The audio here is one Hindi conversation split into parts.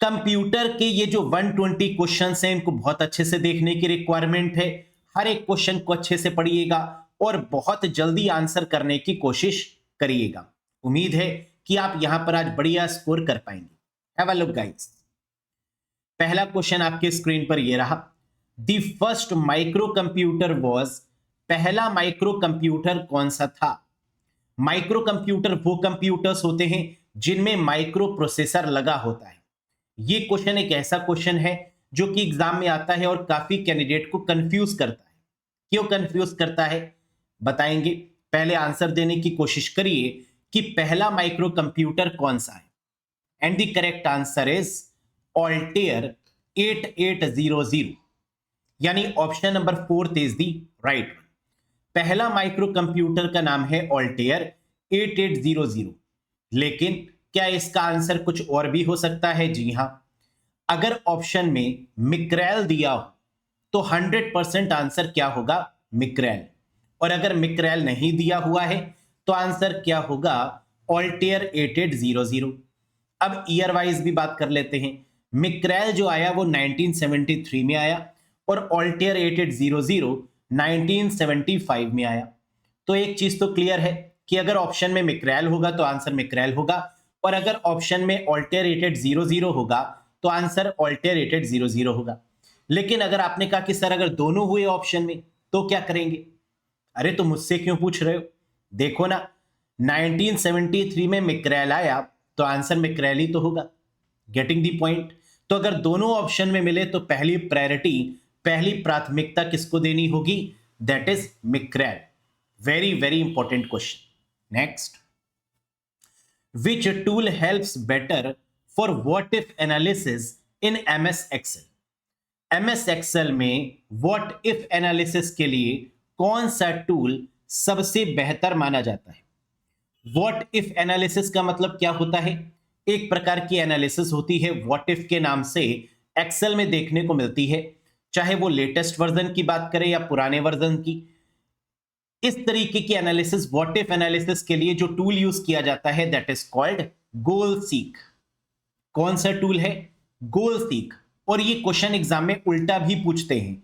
कंप्यूटर के ये जो 120 क्वेश्चंस हैं इनको बहुत अच्छे से देखने की रिक्वायरमेंट है। हर एक क्वेश्चन को अच्छे से पढ़िएगा और बहुत जल्दी आंसर करने की कोशिश करिएगा। उम्मीद है कि आप यहां पर आज बढ़िया स्कोर कर पाएंगे। Have a look guys. पहला क्वेश्चन आपके स्क्रीन पर ये रहा। The first micro computer was, पहला माइक्रो कंप्यूटर कौन सा था? माइक्रो कंप्यूटर वो कंप्यूटर्स होते हैं जिनमें माइक्रो प्रोसेसर लगा होता है। ये क्वेश्चन एक ऐसा क्वेश्चन है जो कि एग्जाम में आता है और काफी कैंडिडेट को कंफ्यूज करता है। क्यों कंफ्यूज करता है बताएंगे। पहले आंसर देने की कोशिश करिए कि पहला माइक्रो कंप्यूटर कौन सा है। And the correct answer is Altair 8800, यानी option number 4 is the right. पहला माइक्रो कंप्यूटर का नाम है ऑल्टेयर 8800। लेकिन क्या इसका आंसर कुछ और भी हो सकता है? जी हां, अगर ऑप्शन में मिक्रेल दिया हो तो 100% आंसर क्या होगा? मिक्रेल। और अगर मिक्रेल नहीं दिया हुआ है तो आंसर क्या होगा? ऑल्टेयर 8800। अब ईयर वाइज भी बात कर लेते हैं। मिक्रेल जो आया वो 1973 में आया और ऑल्टेयर 8800 1975 में आया। तो एक चीज तो क्लियर है कि अगर ऑप्शन में मिक्रेल होगा तो आंसर मिक्रेल होगा, और अगर ऑप्शन में ऑल्टेयर 8800 होगा तो आंसर ऑल्टेयर 8800 होगा। लेकिन अगर आपने कहा कि सर अगर दोनों हुए ऑप्शन में तो क्या करेंगे? अरे तो मुझसे क्यों पूछ रहे हो? देखो ना, 1973 में मिक्रेल आया तो आंसर मिक्रेल ही तो होगा। Getting the point? तो अगर दोनों ऑप्शन में मिले तो पहली प्रायोरिटी, पहली प्राथमिकता किसको देनी होगी? That is Micrel. Very very important question. Next, which tool helps better for what if analysis in MS Excel? MS Excel में व्हाट इफ एनालिसिस के लिए कौन सा टूल सबसे बेहतर माना जाता है? व्हाट इफ एनालिसिस का मतलब क्या होता है? एक प्रकार की एनालिसिस होती है व्हाट इफ के नाम से, एक्सेल में देखने को मिलती है, चाहे वो लेटेस्ट वर्जन की बात करें या पुराने वर्जन की। इस तरीके की एनालिसिस, व्हाट इफ एनालिसिस के लिए जो टूल यूज किया जाता है that is called goal seek. कौन सा टूल है? गोल सीक। और ये क्वेश्चन एग्जाम में उल्टा भी पूछते हैं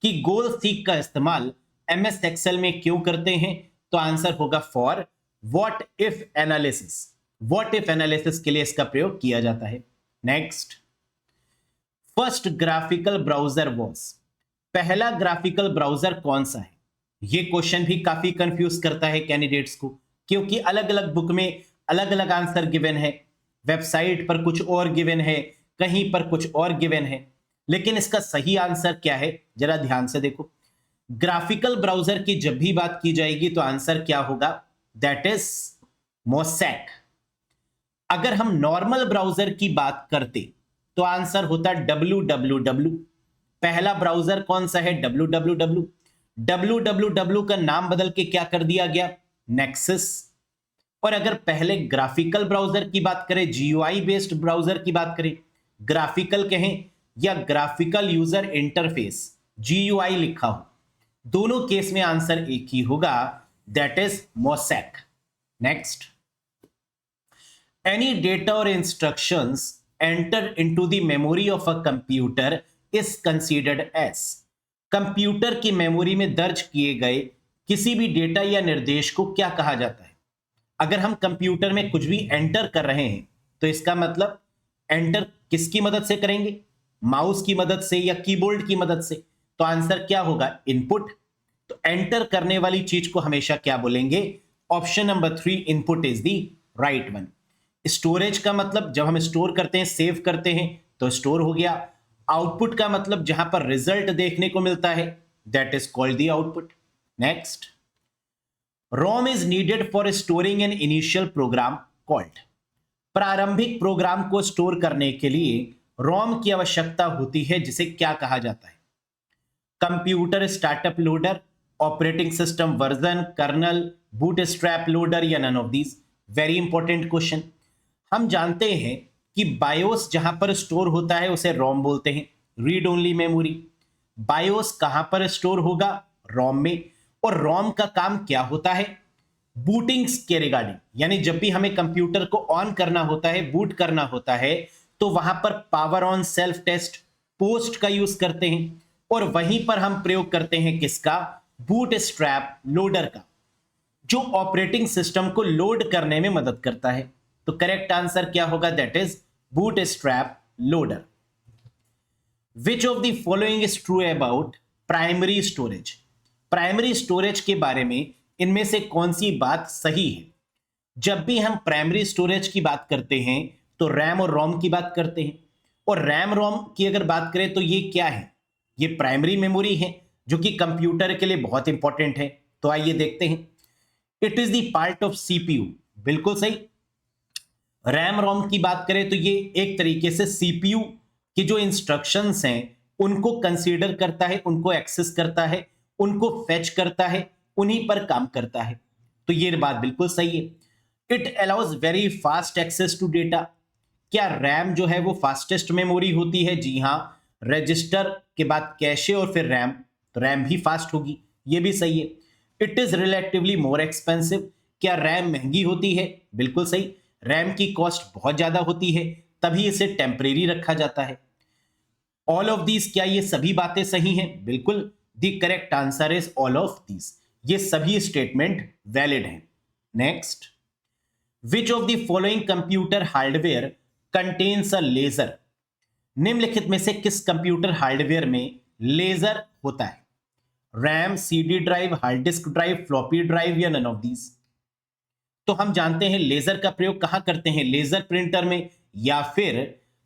कि गोल सीक का इस्तेमाल एमएस एक्सेल में क्यों करते हैं? तो आंसर होगा for what if analysis. What if analysis के लिए इसका प्रयोग किया जाता है। Next, first graphical browser was, पहला ग्राफिकल ब्राउजर कौन सा है? यह क्वेश्चन भी काफी कंफ्यूज करता है कैंडिडेट्स को, क्योंकि अलग अलग बुक में अलग अलग आंसर गिवन है, वेबसाइट पर कुछ और गिवन है, कहीं पर कुछ और गिवन है। लेकिन इसका सही आंसर क्या है जरा ध्यान से देखो। ग्राफिकल ब्राउजर की जब भी बात की जाएगी तो आंसर क्या होगा? That is mosaic. अगर हम नॉर्मल ब्राउजर की बात करते तो आंसर होता www। पहला ब्राउजर कौन सा है? www। www का नाम बदल के क्या कर दिया गया? नेक्सस। और अगर पहले ग्राफिकल ब्राउजर की बात करें, जीयूआई बेस्ड ब्राउजर की बात करें, ग्राफिकल कहें या ग्राफिकल यूजर इंटरफेस, जीयूआई लिखा हो, दोनों केस में आंसर एक ही होगा, that is Mosaic. Next, any data और instructions enter into the memory of a computer is considered as, computer की मेमोरी में दर्ज किए गए किसी भी डेटा या निर्देश को क्या कहा जाता है? अगर हम कंप्यूटर में कुछ भी एंटर कर रहे हैं तो इसका मतलब एंटर किसकी मदद से करेंगे? माउस की मदद से या कीबोर्ड की मदद से। तो आंसर क्या होगा? इनपुट। तो एंटर करने वाली चीज को हमेशा क्या बोलेंगे? Option number 3 input is the right one. Storage का मतलब जब हम स्टोर करते हैं, सेव करते हैं तो स्टोर हो गया। आउटपुट का मतलब जहां पर रिजल्ट देखने को मिलता है, that is called the output. Next, ROM is needed for storing an initial program called, प्रारंभिक प्रोग्राम को स्टोर करने के लिए रोम की आवश्यकता होती है जिसे क्या कहा जाता है? Computer startup loader, operating system version, kernel, bootstrap loader या none of these. Very important question. हम जानते हैं कि बायोस जहां पर स्टोर होता है उसे रोम बोलते हैं, रीड ओनली मेमोरी। बायोस कहां पर स्टोर होगा? रोम में। और रोम का काम क्या होता है? बूटिंग के रिगार्डिंग, यानी जब भी हमें कंप्यूटर को ऑन करना होता है, बूट करना होता है, तो तो वहां पर power on self test POST का यूज करते हैं, और वहीं पर हम प्रयोग करते हैं किसका? बूटस्ट्रैप लोडर का, जो ऑपरेटिंग सिस्टम को लोड करने में मदद करता है। तो करेक्ट आंसर क्या होगा? That is bootstrap loader. Which of the following is true about primary storage? Primary storage के बारे में इनमें से कौन सी बात सही है? जब भी हम प्राइमरी स्टोरेज की बात करते हैं तो रैम और रोम की बात करते हैं, और रैम रोम की अगर बात करें तो ये क्या है? ये प्राइमरी मेमोरी है जो कि कंप्यूटर के लिए बहुत इंपॉर्टेंट है। तो आइए देखते हैं। It is the part of CPU, बिल्कुल सही। रैम रोम की बात करें तो ये एक तरीके से सीपीयू की जो इंस्ट्रक्शंस हैं उनको कंसीडर करता है, उनको एक्सेस करता है, उनको फेच करता है, उन्हीं पर काम करता है। तो ये बात बिल्कुल सही है। It allows very fast access to data. क्या रैम जो है वो फास्टेस्ट मेमोरी होती है? जी हां। रजिस्टर के बाद कैशे और फिर रैम, तो रैम भी फास्ट होगी, ये भी सही है। It is relatively more expensive. क्या रैम महंगी होती है? बिल्कुल सही। रैम की कॉस्ट बहुत ज्यादा होती है, तभी इसे टेम्परेरी रखा जाता है। ऑल ऑफ दीज, क्या ये सभी बातें सही हैं? बिल्कुल। The correct answer is all of these. ये सभी स्टेटमेंट वैलिड हैं। Next, which of the following computer hardware contains a laser? निम्नलिखित में से किस कंप्यूटर हार्डवेयर में लेजर होता है? RAM, CD drive, hard disk drive, floppy drive या नन ऑफ दीज? तो हम जानते हैं लेजर का प्रयोग कहां करते हैं? लेजर प्रिंटर में या फिर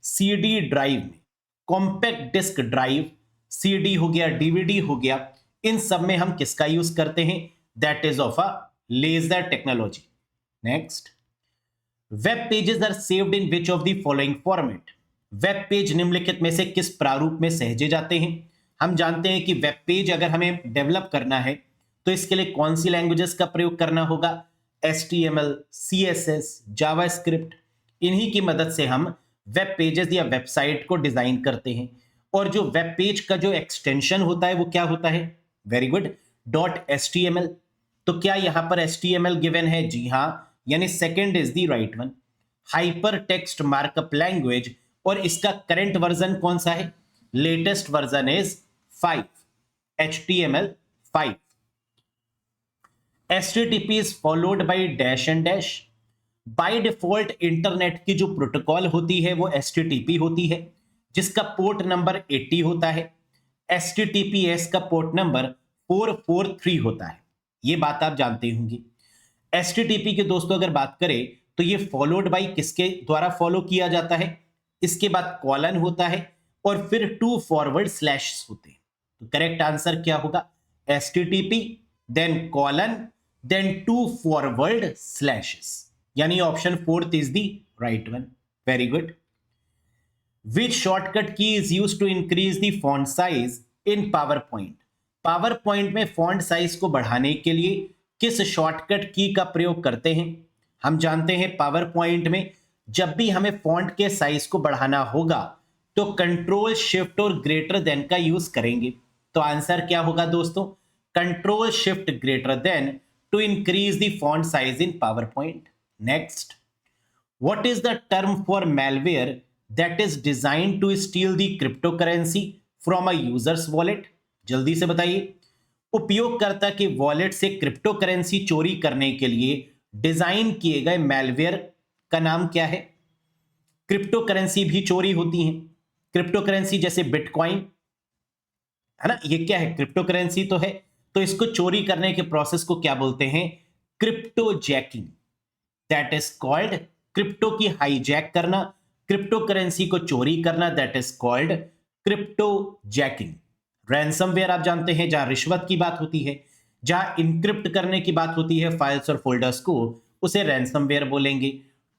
सीडी ड्राइव में। कॉम्पैक्ट डिस्क ड्राइव, सीडी हो गया, डीवीडी हो गया, इन सब में हम किसका यूज करते हैं? That is of a laser technology. Next, web pages are saved in which of the following format? Web page निम्नलिखित में से किस प्रारूप में सहेजे जाते हैं? हम जानते हैं कि वेब पेज अगर हमें डेवलप करना है तो इसके लिए कौन सी लैंग्वेजेस का प्रयोग करना होगा? HTML, CSS, जावास्क्रिप्ट, इन्हीं की मदद से हम वेब पेजेस या वेबसाइट को डिजाइन करते हैं। और जो वेब पेज का जो एक्सटेंशन होता है वो क्या होता है? Very good, .html। तो क्या यहां पर HTML गिवन है? जी हां, यानी second is the right one. Hyper text markup language, और इसका करंट वर्जन कौन सा है? Latest version is 5, HTML5। HTTP is followed by dash and dash। By default internet की जो प्रोटोकॉल होती है वो HTTP होती है, जिसका पोर्ट नंबर 80 होता है। HTTPS का पोर्ट नंबर 443 होता है। ये बात आप जानते होंगे। HTTP के दोस्तों अगर बात करें तो ये फॉलोड बाय किसके द्वारा फॉलो किया जाता है? इसके बाद कॉलन होता है और फिर 2 फॉरवर्ड स्लैश होते हैं। तो करेक्ट आंसर क्या होगा? HTTP, then colon, then 2 forward slashes, यानी option 4th is the right one. Very good. Which shortcut key is used to increase the font size in PowerPoint? PowerPoint में फॉन्ट साइज को बढ़ाने के लिए किस शॉर्टकट की का प्रयोग करते हैं? हम जानते हैं पावर पॉइंट में जब भी हमें फॉन्ट के साइज को बढ़ाना होगा तो कंट्रोल शिफ्ट और ग्रेटर देन का यूज करेंगे। तो आंसर क्या होगा दोस्तों? Control shift greater than to increase the font size in PowerPoint. Next, what is the term for malware that is designed to steal the cryptocurrency from a user's wallet? जल्दी से बताइए। उपयोगकर्ता के वॉलेट से क्रिप्टो करेंसी चोरी करने के लिए डिजाइन किए गए मैलवेयर का नाम क्या है? क्रिप्टो करेंसी भी चोरी होती हैं। क्रिप्टो करेंसी जैसे बिटकॉइन है ना, ये क्या है? क्रिप्टो करेंसी तो है। तो इसको चोरी करने के प्रोसेस को क्या बोलते हैं? Crypto jacking. That is called crypto की हाईजैक करना, क्रिप्टो करेंसी को चोरी करना, that is called crypto jacking. Ransomware आप जानते हैं, जहां रिश्वत की बात होती है, जहां इनक्रिप्ट करने की बात होती है फाइल्स और फोल्डर्स को, उसे रैंसमवेयर बोलेंगे।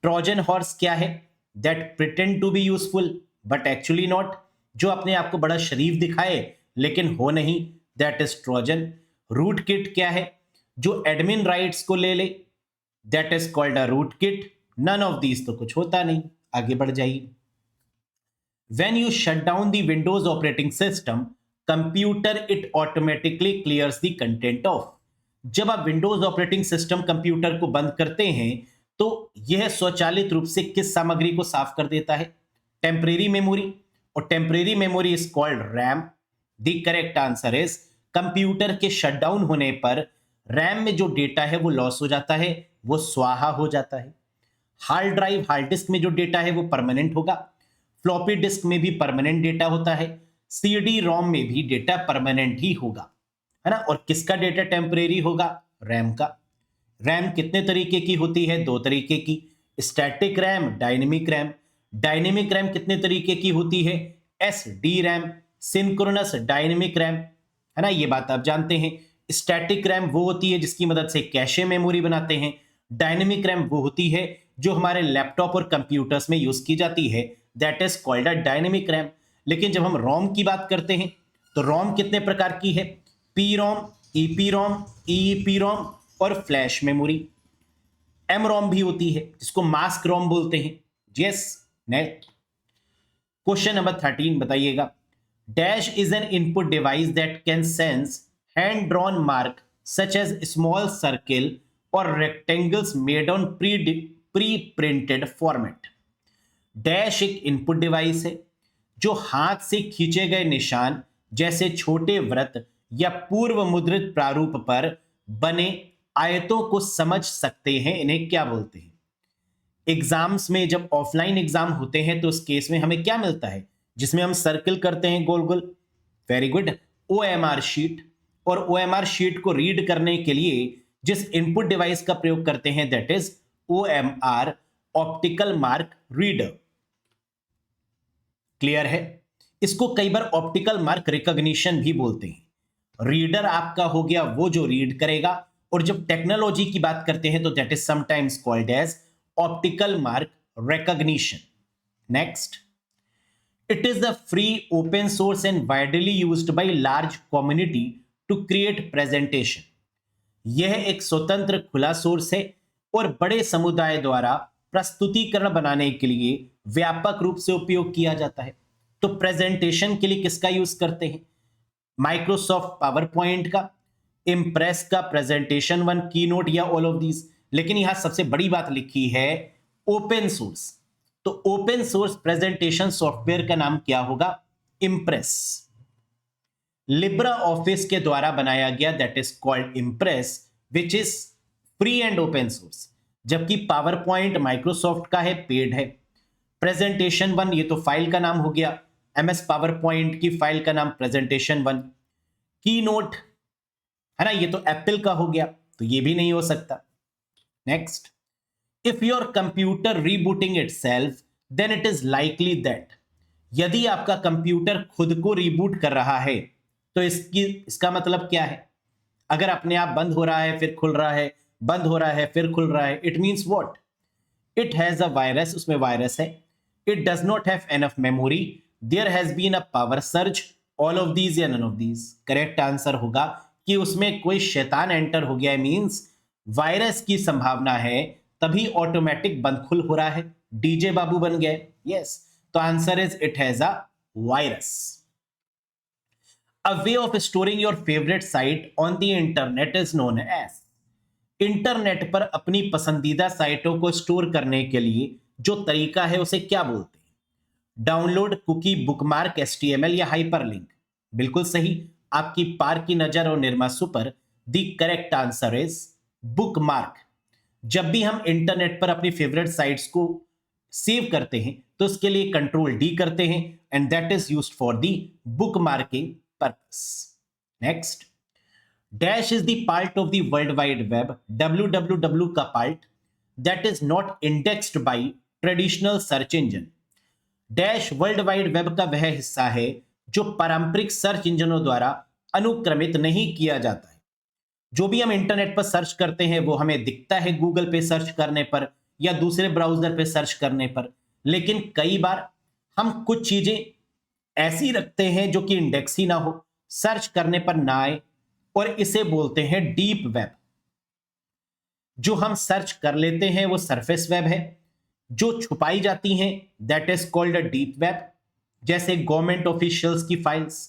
ट्रोजन हॉर्स क्या है? That pretend to be useful but actually not, जो अपने आप को बड़ा शरीफ दिखाए लेकिन हो नहीं, that is Trojan. Rootkit क्या है? जो एडमिन राइट्स को ले ले, that is called a rootkit. None of these तो कुछ होता नहीं। आगे बढ़ जाइए। When you shut down the Windows operating system computer it automatically clears the content of. जब आप विंडोज ऑपरेटिंग सिस्टम कंप्यूटर को बंद करते हैं तो यह स्वचालित रूप से किस सामग्री को साफ कर देता है? टेम्परेरी मेमोरी, और temporary memory is called RAM. The correct answer is computer के शटडाउन होने पर रैम में जो डेटा है वो लॉस हो जाता है, वो स्वाहा हो जाता है। हार्ड ड्राइव, हार्ड डिस्क में जो डेटा है वो परमानेंट होगा। फ्लॉपी डिस्क में भी परमानेंट डेटा होता है। सीडी रोम में भी डेटा परमानेंट ही होगा, है ना। और किसका डेटा टेम्परेरी होगा? रैम का। रैम कितने तरीके की होती है? दो तरीके की, static RAM, dynamic RAM. Dynamic RAM कितने तरीके की होती है? S D RAM, synchronous dynamic RAM, है ना, ये बात आप जानते हैं। स्टैटिक रैम वो होती है जिसकी मदद से कैशे मेमोरी बनाते हैं। डायनेमिक रैम वो होती है जो हमारे लैपटॉप और कंप्यूटर्स में यूज की जाती है, that is called a dynamic RAM. लेकिन जब हम रोम की बात करते हैं तो रोम कितने प्रकार की है? पी रोम, ईपी रोम, ईईपी रोम और फ्लैश मेमोरी। एम रोम भी होती है जिसको मास्क रोम बोलते हैं। यस। नेक्स्ट क्वेश्चन नंबर 13 बताइएगा। Dash is an input device that can sense hand drawn mark such as small circle और rectangles made on pre printed format. Dash एक इनपुट डिवाइस है जो हाथ से खींचे गए निशान जैसे छोटे वृत्त या पूर्व मुद्रित प्रारूप पर बने आयतों को समझ सकते हैं। इन्हें क्या बोलते हैं? एग्जाम्स में जब ऑफलाइन एग्जाम होते हैं तो उस केस में हमें क्या मिलता है जिसमें हम सर्कल करते हैं गोल गोल? Very good, OMR sheet. और ओएमआर शीट को रीड करने के लिए जिस इनपुट डिवाइस का प्रयोग करते हैं that is OMR, optical mark reader. Clear है? इसको कई बार ऑप्टिकल मार्क रिकॉग्निशन भी बोलते हैं। रीडर आपका हो गया वो जो रीड करेगा, और जब टेक्नोलॉजी की बात करते हैं तो that is sometimes called as optical mark recognition. Next, it is the free, open source and widely used by large community to create presentation. यह एक स्वतंत्र खुला सोर्स है और बड़े समुदाय द्वारा प्रस्तुतिकरण बनाने के लिए व्यापक रूप से उपयोग किया जाता है। तो प्रेजेंटेशन के लिए किसका यूज करते हैं? माइक्रोसॉफ्ट पावर पॉइंट का, इम्प्रेस का, प्रेजेंटेशन वन, कीनोट या ऑल ऑफ दीज। लेकिन यहां सबसे बड़ी बात लिखी है ओपन सोर्स। तो ओपन सोर्स प्रेजेंटेशन सॉफ्टवेयर का नाम क्या होगा? इम्प्रेस। लिब्रा ऑफिस के द्वारा बनाया गया that is called impress, which is free and open source. जबकि पावर पॉइंट माइक्रोसॉफ्ट का है, पेड है। प्रेजेंटेशन वन ये तो फाइल का नाम हो गया, एमएस पावर पॉइंट की फाइल का नाम प्रेजेंटेशन वन। की नोट है ना, ये तो एप्पल का हो गया, तो ये भी नहीं हो सकता। Next, if your computer rebooting itself then it is likely that. यदि आपका कंप्यूटर खुद को रीबूट कर रहा है तो इसका मतलब क्या है? अगर अपने आप बंद हो रहा है फिर खुल रहा है, बंद हो रहा है फिर खुल रहा है, it means what? It has a virus, उसमें वायरस है। It does not have enough memory, there has been a power surge, all of these या none of these. Correct answer होगा कि उसमें कोई शैतान एंटर हो गया, मींस वायरस की संभावना है, तभी ऑटोमेटिक बंद खुल हो रहा है, डीजे बाबू बन गए। यस, तो answer is it has a virus. A way of storing your favorite site on the internet is known as। Internet पर अपनी पसंदीदा साइटों को स्टोर करने के लिए जो तरीका है उसे क्या बोलते हैं? डाउनलोड, कुकी, बुकमार्क, एचटीएमएल या हाइपरलिंक? बिल्कुल सही, आपकी पार की नजर और निर्मासु पर the correct answer is bookmark. जब भी हम इंटरनेट पर अपनी फेवरेट साइट्स को सेव करते हैं तो उसके लिए कंट्रोल डी करते हैं, and that is used for the bookmarking purpose। Next, dash is the part of the world wide web, www का part, that is not indexed by traditional search engine। dash world wide web का वह हिस्सा है जो पारंपरिक सर्च इंजनों द्वारा अनुक्रमित नहीं किया जाता है। जो भी हम इंटरनेट पर सर्च करते हैं वो हमें दिखता है गूगल पे सर्च करने पर या दूसरे ब्राउजर पे सर्च करने पर, लेकिन कई बार हम कुछ चीजें ऐसी रखते हैं जो कि इंडेक्स ही ना हो, सर्च करने पर ना आए, और इसे बोलते हैं डीप वेब। जो हम सर्च कर लेते हैं वो सरफेस वेब है, जो छुपाई जाती हैं that is called a deep web. जैसे गवर्नमेंट ऑफिशियल्स की फाइल्स,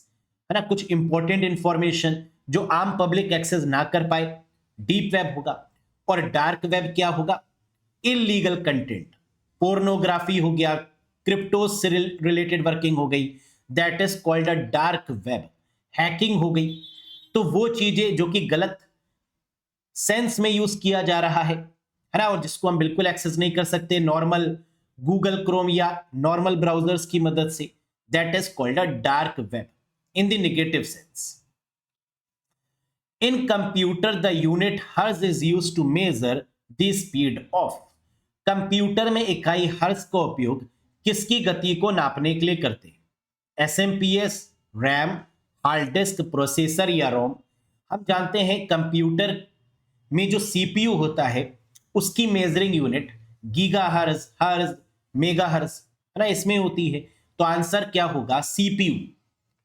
है ना, कुछ इंपॉर्टेंट इंफॉर्मेशन जो आम पब्लिक एक्सेस ना कर पाए, डीप वेब होगा। और डार्क वेब क्या होगा? इलीगल कंटेंट, पोर्नोग्राफी हो गया, क्रिप्टो से रिलेटेड वर्किंग हो गई, that is called a dark web. Hacking हो गई, तो वो चीजें जो कि गलत सेंस में यूज किया जा रहा है ना, और जिसको हम बिल्कुल एक्सेस नहीं कर सकते नॉर्मल गूगल क्रोम या नॉर्मल ब्राउजर्स की मदद से, that is called a dark web in the negative sense. In computer the unit hertz is used to measure the speed of. Computer में इकाई हर्ज का उपयोग किसकी गति को नापने के लिए करते हैं? SMPS, RAM, hard disk, processor या रोम। हम जानते हैं कंप्यूटर में जो सीपीयू होता है उसकी measuring unit gigahertz, hertz, megahertz है ना, इसमें होती है। तो आंसर क्या होगा? सीपीयू।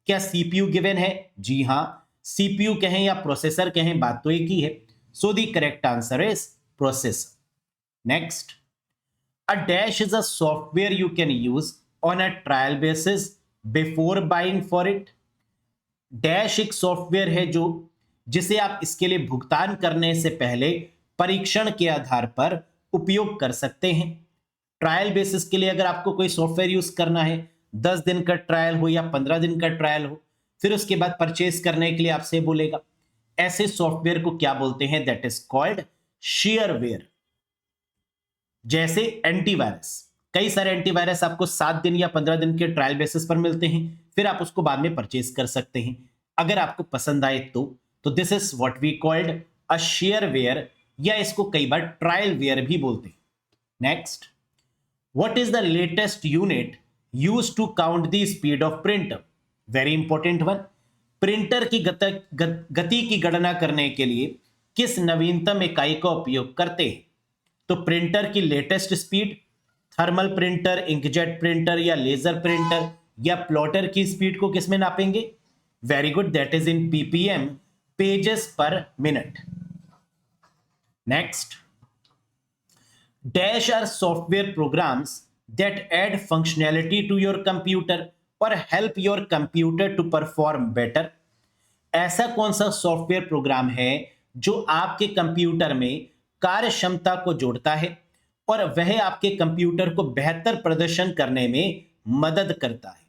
क्या सीपीयू गिवन है? जी हां, सीपीयू कहें या प्रोसेसर कहें, बात तो एक ही है। सो the correct answer is processor. Next, a dash is a software you can use on a trial basis before buying for it. Dash एक सॉफ्टवेयर है जो जिसे आप इसके लिए भुगतान करने से पहले परीक्षण के आधार पर उपयोग कर सकते हैं। ट्रायल बेसिस के लिए अगर आपको कोई सॉफ्टवेयर यूज करना है, 10 दिन का ट्रायल हो या 15 दिन का ट्रायल हो, फिर उसके बाद परचेज करने के लिए आपसे बोलेगा, ऐसे सॉफ्टवेयर को क्या बोलते हैं? That is called shareware. जैसे एंटीवायरस, कई सारे एंटीवायरस आपको 7 दिन या 15 दिन के ट्रायल बेसिस पर मिलते हैं, फिर आप उसको बाद में परचेज कर सकते हैं अगर आपको पसंद आए तो this is what we called a shareware, या इसको कई बार ट्रायल वेयर भी बोलते हैं। Next, what is the latest unit used to count the speed of printer? Very important one. Printer की गति की गणना करने के लिए किस नवीनतम इकाई का उपयोग करते हैं? तो प्रिंटर की latest speed, thermal printer, inkjet printer या लेजर प्रिंटर या प्लॉटर की स्पीड को किस में नापेंगे? Very good, that is in PPM, pages per minute. Next, dash are software programs that add functionality to your computer और help your computer to perform better. ऐसा कौन सा सॉफ्टवेयर प्रोग्राम है जो आपके कंप्यूटर में कार्य क्षमता को जोड़ता है और वह आपके कंप्यूटर को बेहतर प्रदर्शन करने में मदद करता है?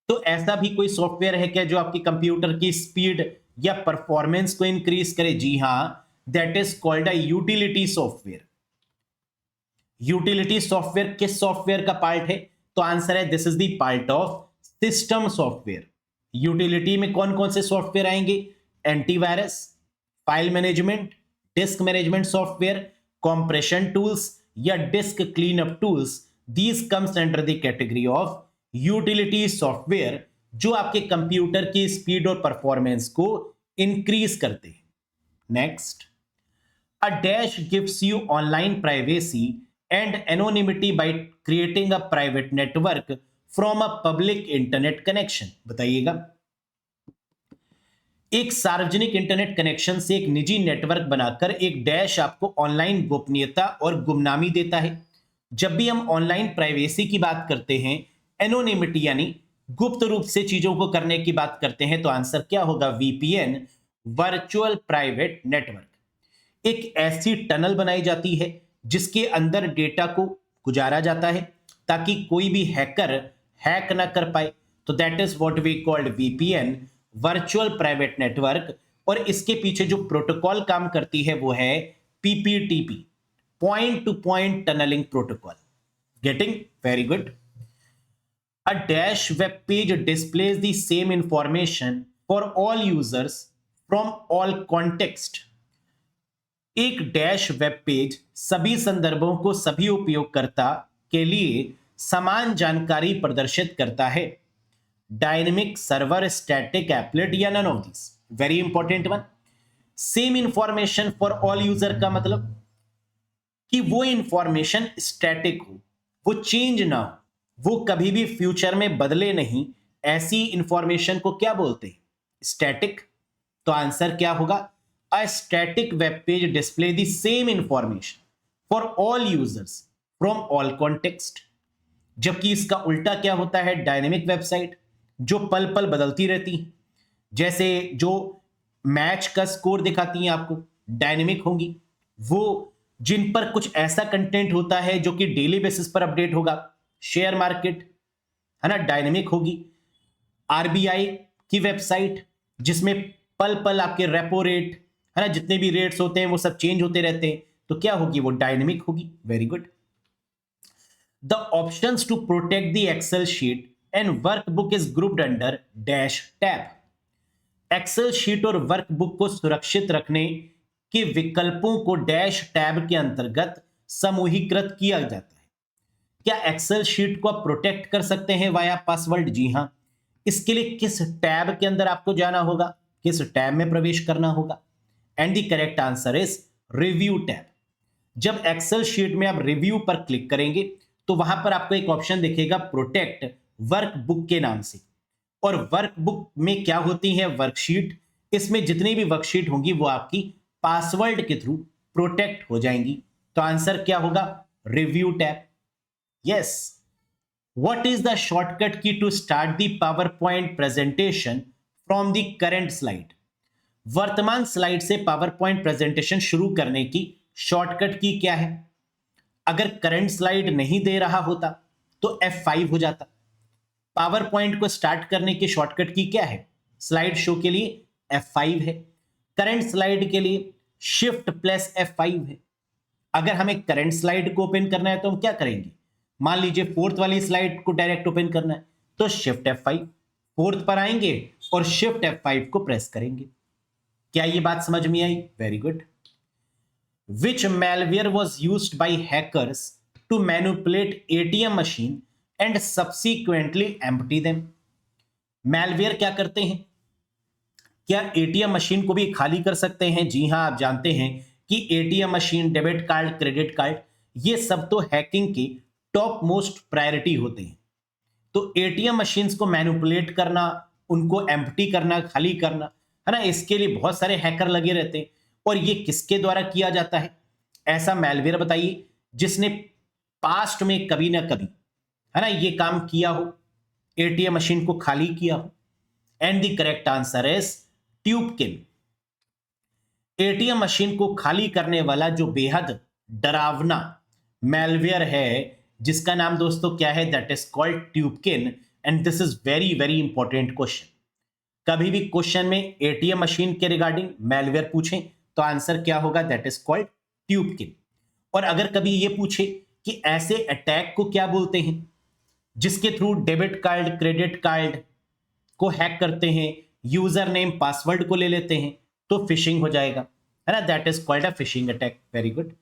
तो ऐसा भी कोई सॉफ्टवेयर है क्या जो आपके कंप्यूटर की स्पीड या परफॉर्मेंस को इंक्रीज करे? जी हां, that is called a utility software. Utility software किस सॉफ्टवेयर का पार्ट है? तो आंसर है this is the part of system software. Utility में कौन कौन से सॉफ्टवेयर आएंगे? Antivirus, file management, disk management software, compression tools या disk cleanup tools. These comes under the category of utility software जो आपके कंप्यूटर की स्पीड और परफॉर्मेंस को इंक्रीज करते हैं। Next, a dash gives you online privacy and anonymity by creating a private network from a public internet connection. बताइएगा, एक सार्वजनिक इंटरनेट कनेक्शन से एक निजी नेटवर्क बनाकर एक डैश आपको ऑनलाइन गोपनीयता और गुमनामी देता है। जब भी हम ऑनलाइन प्राइवेसी की बात करते हैं, एनोनिमिटी यानी गुप्त रूप से चीजों को करने की बात करते हैं, तो आंसर क्या होगा? VPN, virtual private network. एक ऐसी टनल बनाई जाती है जिसके अंदर डेटा को गुजारा जाता है ताकि कोई भी हैकर हैक ना कर पाए। तो that is what we called VPN, virtual private network. और इसके पीछे जो प्रोटोकॉल काम करती है वो है PPTP, point to point tunnelling protocol. Getting? Very good. A dash web page displays the same information for all users from all context. एक डैश वेब पेज सभी संदर्भों को सभी उपयोगकर्ता के लिए समान जानकारी प्रदर्शित करता है। डायनेमिक, सर्वर, स्टैटिक, एप्लेट या none of this? Very important one. Same information for all user का मतलब कि वो इंफॉर्मेशन स्टैटिक हो, वो चेंज ना हो, वो कभी भी फ्यूचर में बदले नहीं, ऐसी इंफॉर्मेशन को क्या बोलते हैं? स्टैटिक। तो आंसर क्या होगा? A static web page display the same information for all users from all context. जबकि इसका उल्टा क्या होता है? डायनेमिक वेबसाइट, जो पल पल बदलती रहती है, जैसे जो मैच का स्कोर दिखाती हैं आपको, डायनेमिक होंगी। वो जिन पर कुछ ऐसा कंटेंट होता है जो कि डेली बेसिस पर अपडेट होगा, शेयर मार्केट, है ना, डायनेमिक होगी। आरबीआई की वेबसाइट जिसमें पल पल आपके रेपो रेट, है ना, जितने भी रेट्स होते हैं वो सब चेंज होते रहते हैं, तो क्या होगी, वो डायनेमिक होगी। Very good. The options to protect the Excel sheet and workbook is grouped under dash tab. Excel sheet और वर्कबुक को सुरक्षित रखने के विकल्पों को डैश टैब के अंतर्गत समूहीकृत किया जाता है। क्या एक्सेल शीट को आप प्रोटेक्ट कर सकते हैं वाया पासवर्ड? जी हां। इसके लिए किस टैब के अंदर आपको जाना होगा, किस टैब में प्रवेश करना होगा? And the correct answer is review tab. जब एक्सेल शीट में आप रिव्यू पर क्लिक करेंगे तो वहां पर आपको एक ऑप्शन दिखेगा प्रोटेक्ट वर्कबुक के नाम से। और वर्कबुक में क्या होती है? वर्कशीट। इसमें जितनी भी वर्कशीट होंगी वो आपकी पासवर्ड के थ्रू प्रोटेक्ट हो जाएंगी। तो आंसर क्या होगा? Review tab. Yes. What is the shortcut key to start the PowerPoint presentation from the current slide? वर्तमान स्लाइड से पावर पॉइंट प्रेजेंटेशन शुरू करने की शॉर्टकट की क्या है? अगर करंट स्लाइड नहीं दे रहा होता तो F5 हो जाता। पावर पॉइंट को स्टार्ट करने की शॉर्टकट की क्या है? स्लाइड शो के लिए F5 है, करंट स्लाइड के लिए शिफ्ट प्लस F5 है। अगर हमें करंट स्लाइड को ओपन करना है तो हम क्या करेंगे? मान लीजिए फोर्थ वाली स्लाइड को डायरेक्ट ओपन करना है तो शिफ्ट F5, फोर्थ पर आएंगे और शिफ्ट F5 को प्रेस करेंगे। क्या ये बात समझ में आई? Very good. Which malware was used by hackers to manipulate ATM machine and subsequently empty them? Malware क्या करते हैं? क्या ATM मशीन को भी खाली कर सकते हैं? जी हां, आप जानते हैं कि ATM machine, debit card, credit card, ये सब तो हैकिंग की टॉप मोस्ट प्रायोरिटी होते हैं। तो ATM मशीन्स को मैनिपुलेट करना, उनको एम्प्टी करना, खाली करना, है ना, इसके लिए बहुत सारे हैकर लगे रहते हैं। और ये किसके द्वारा किया जाता है? ऐसा मैलवेयर बताइए जिसने पास्ट में कभी ना कभी, है ना, ये काम किया हो, एटीएम मशीन को खाली किया हो। And the correct answer is Tyupkin. ATM machine को खाली करने वाला जो बेहद डरावना मैलवेयर है जिसका नाम दोस्तों क्या है? That is called Tyupkin. And this is very very important question. कभी भी क्वेश्चन में एटीएम मशीन के रिगार्डिंग मैलवेयर पूछें तो आंसर क्या होगा? That is called Tyupkin. और अगर कभी ये पूछे कि ऐसे अटैक को क्या बोलते हैं जिसके through debit card, credit card को हैक करते हैं, यूजर नेम, पासवर्ड को ले लेते हैं, तो फिशिंग हो जाएगा, है ना, that is called a phishing attack. Very good.